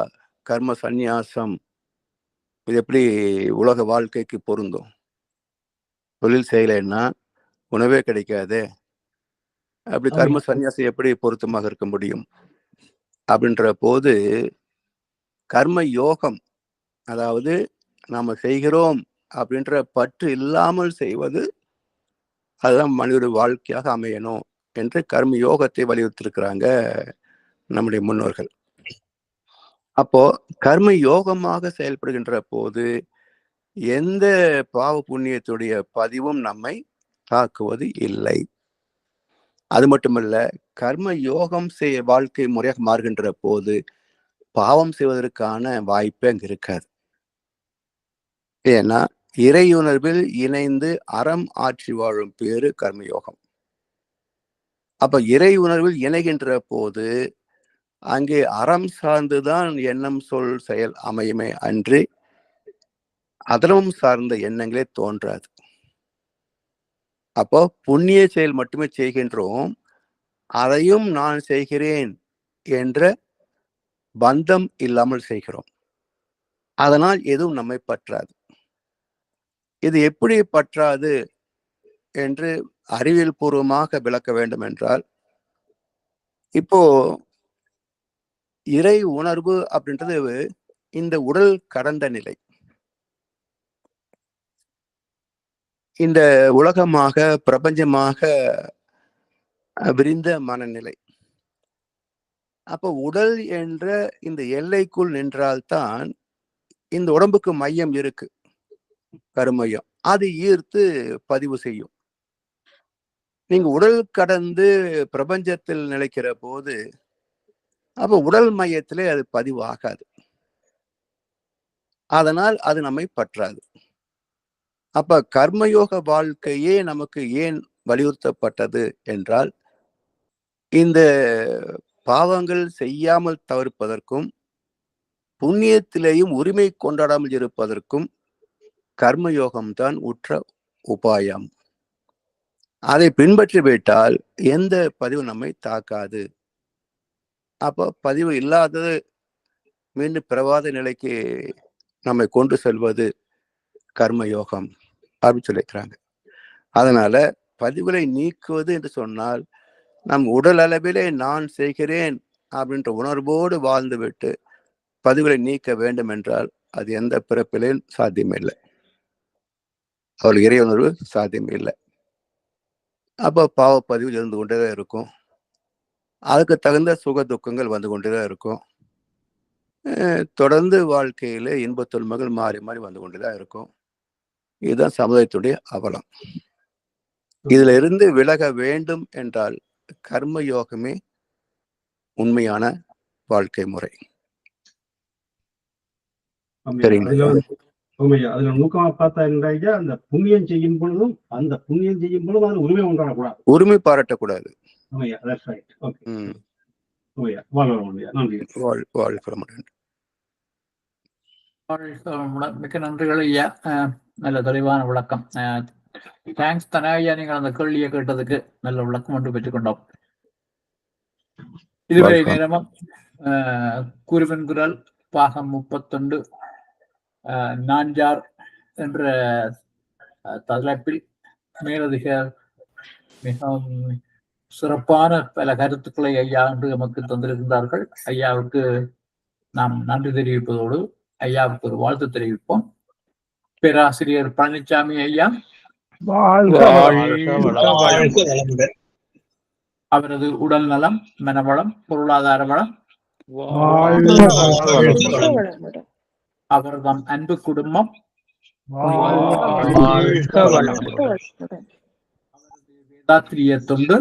Speaker 1: கர்ம சந்நியாசம் இது எப்படி உலக வாழ்க்கைக்கு பொருந்தும்? தொழில் செய்யலைன்னா உணவே கிடைக்காது, அப்படி கர்ம சந்நியாசம் எப்படி பொருத்தமாக இருக்க முடியும்? அப்படின்ற போது கர்ம யோகம், அதாவது நாம செய்கிறோம் அப்படின்ற பற்று இல்லாமல் செய்வது, அதுதான் மனித வாழ்க்கையாக அமையணும் என்று கர்ம யோகத்தை வலியுறுத்திருக்கிறாங்க நம்முடைய முன்னோர்கள். அப்போ கர்ம யோகமாக செயல்படுகின்ற போது எந்த பாவ புண்ணியத்துடைய பதிவும் நம்மை தாக்குவது இல்லை. அது மட்டுமல்ல, கர்ம யோகம் வாழ்க்கை முறையாக மாறுகின்ற போது பாவம் செய்வதற்கான வாய்ப்பே அங்கு இருக்காது. ஏன்னா இறையுணர்வில் இணைந்து அறம் ஆற்றி வாழும் பேரு கர்மயோகம். அப்ப இறை உணர்வில் இணைகின்ற போது அங்கே அறம் சார்ந்துதான் எண்ணம் சொல் செயல் அமையுமே அன்று அதரம் சார்ந்த எண்ணங்களே தோன்றாது. அப்போ புண்ணிய செயல் மட்டுமே செய்கின்றோம், அதையும் நான் செய்கிறேன் என்ற பந்தம் இல்லாமல் செய்கிறோம். அதனால் எதுவும் நம்மை பற்றாது. இது எப்படி பற்றாது என்று அறிவியல் பூர்வமாக விளக்க வேண்டும் என்றால், இப்போ இறை உணர்வு அப்படின்றது இந்த உடல் கடந்த நிலை, இந்த உலகமாக பிரபஞ்சமாக விரிந்த மனநிலை. அப்போ உடல் என்ற இந்த எல்லைக்குள் நின்றால்தான் இந்த உடம்புக்கு மையம் இருக்கு, கருமையம், அது ஈர்த்து பதிவு செய்யும். நீங்க உடல் கடந்து பிரபஞ்சத்தில் நிலைக்கிற போது அப்ப உடல் மையத்திலே அது பதிவு ஆகாது. அதனால் அது நம்மை பற்றாது. அப்ப கர்மயோக வாழ்க்கையே நமக்கு ஏன் வலியுறுத்தப்பட்டது என்றால், இந்த பாவங்கள் செய்யாமல் தவிர்ப்பதற்கும் புண்ணியத்திலேயும் உரிமை கொண்டாடாமல் இருப்பதற்கும் கர்மயோகம்தான் உற்ற உபாயம். அதை பின்பற்றி விட்டால் எந்த பதிவு நம்மை தாக்காது. அப்போ பதிவு இல்லாதது மீண்டும் பிரவாத நிலைக்கு நம்மை கொண்டு செல்வது கர்மயோகம் அப்படின்னு சொல்லியிருக்கிறாங்க. அதனால பதிவுகளை நீக்குவது என்று சொன்னால் நம் உடல் அளவிலே நான் செய்கிறேன் அப்படின்ற உணர்வோடு வாழ்ந்து விட்டு பதிவுகளை நீக்க வேண்டும் என்றால் அது எந்த பிறப்பிலையும் சாத்தியமில்லை. அவள் இறை உணர்வு சாத்தியம் இல்லை. அப்போ பாவப்பதிவு இருந்து கொண்டே இருக்கும். அதுக்கு தகுந்த சுக துக்கங்கள் வந்து கொண்டுதான் இருக்கும். தொடர்ந்து வாழ்க்கையில இன்பத் துன்பங்கள் மாறி மாறி வந்து கொண்டுதான் இருக்கும். இதுதான் சமுதாயத்துடைய அவலம். இதுல இருந்து விலக வேண்டும் என்றால் கர்ம யோகமே உண்மையான வாழ்க்கை முறை.
Speaker 3: சரிங்களா? அதுல நுணுக்கமா பார்த்தா என்னையா, அந்த புண்ணியம் செய்யும் பொழுதும் அது உரிமை கொண்டாடக்கூடாது, உரிமை பாராட்டக்கூடாது.
Speaker 2: மிக்க நன்றிகள் ஐயா, நல்ல தெளிவான விளக்கம். தேங்க்ஸ் தனா ஐயா, நீங்கள் அந்த கேள்வியை கேட்டதுக்கு நல்ல விளக்கம் ஒன்று பெற்றுக்கொண்டோம். இதுவரை நேரமும் குருவின் குரல் பாகம் 31 நான்கார் என்ற தலைப்பில் மேலதிக மிகவும் சிறப்பான பல கருத்துக்களை ஐயா என்று நமக்கு தந்திருக்கின்றார்கள். ஐயாவுக்கு நாம் நன்றி தெரிவிப்பதோடு ஐயாவுக்கு ஒரு வாழ்த்து தெரிவிப்போம். பேராசிரியர் பழனிசாமி ஐயா அவரது உடல் நலம், மனவளம், பொருளாதார வளம், அவர்தம் அன்பு குடும்பம், வேதாத்திரிய தொண்டு,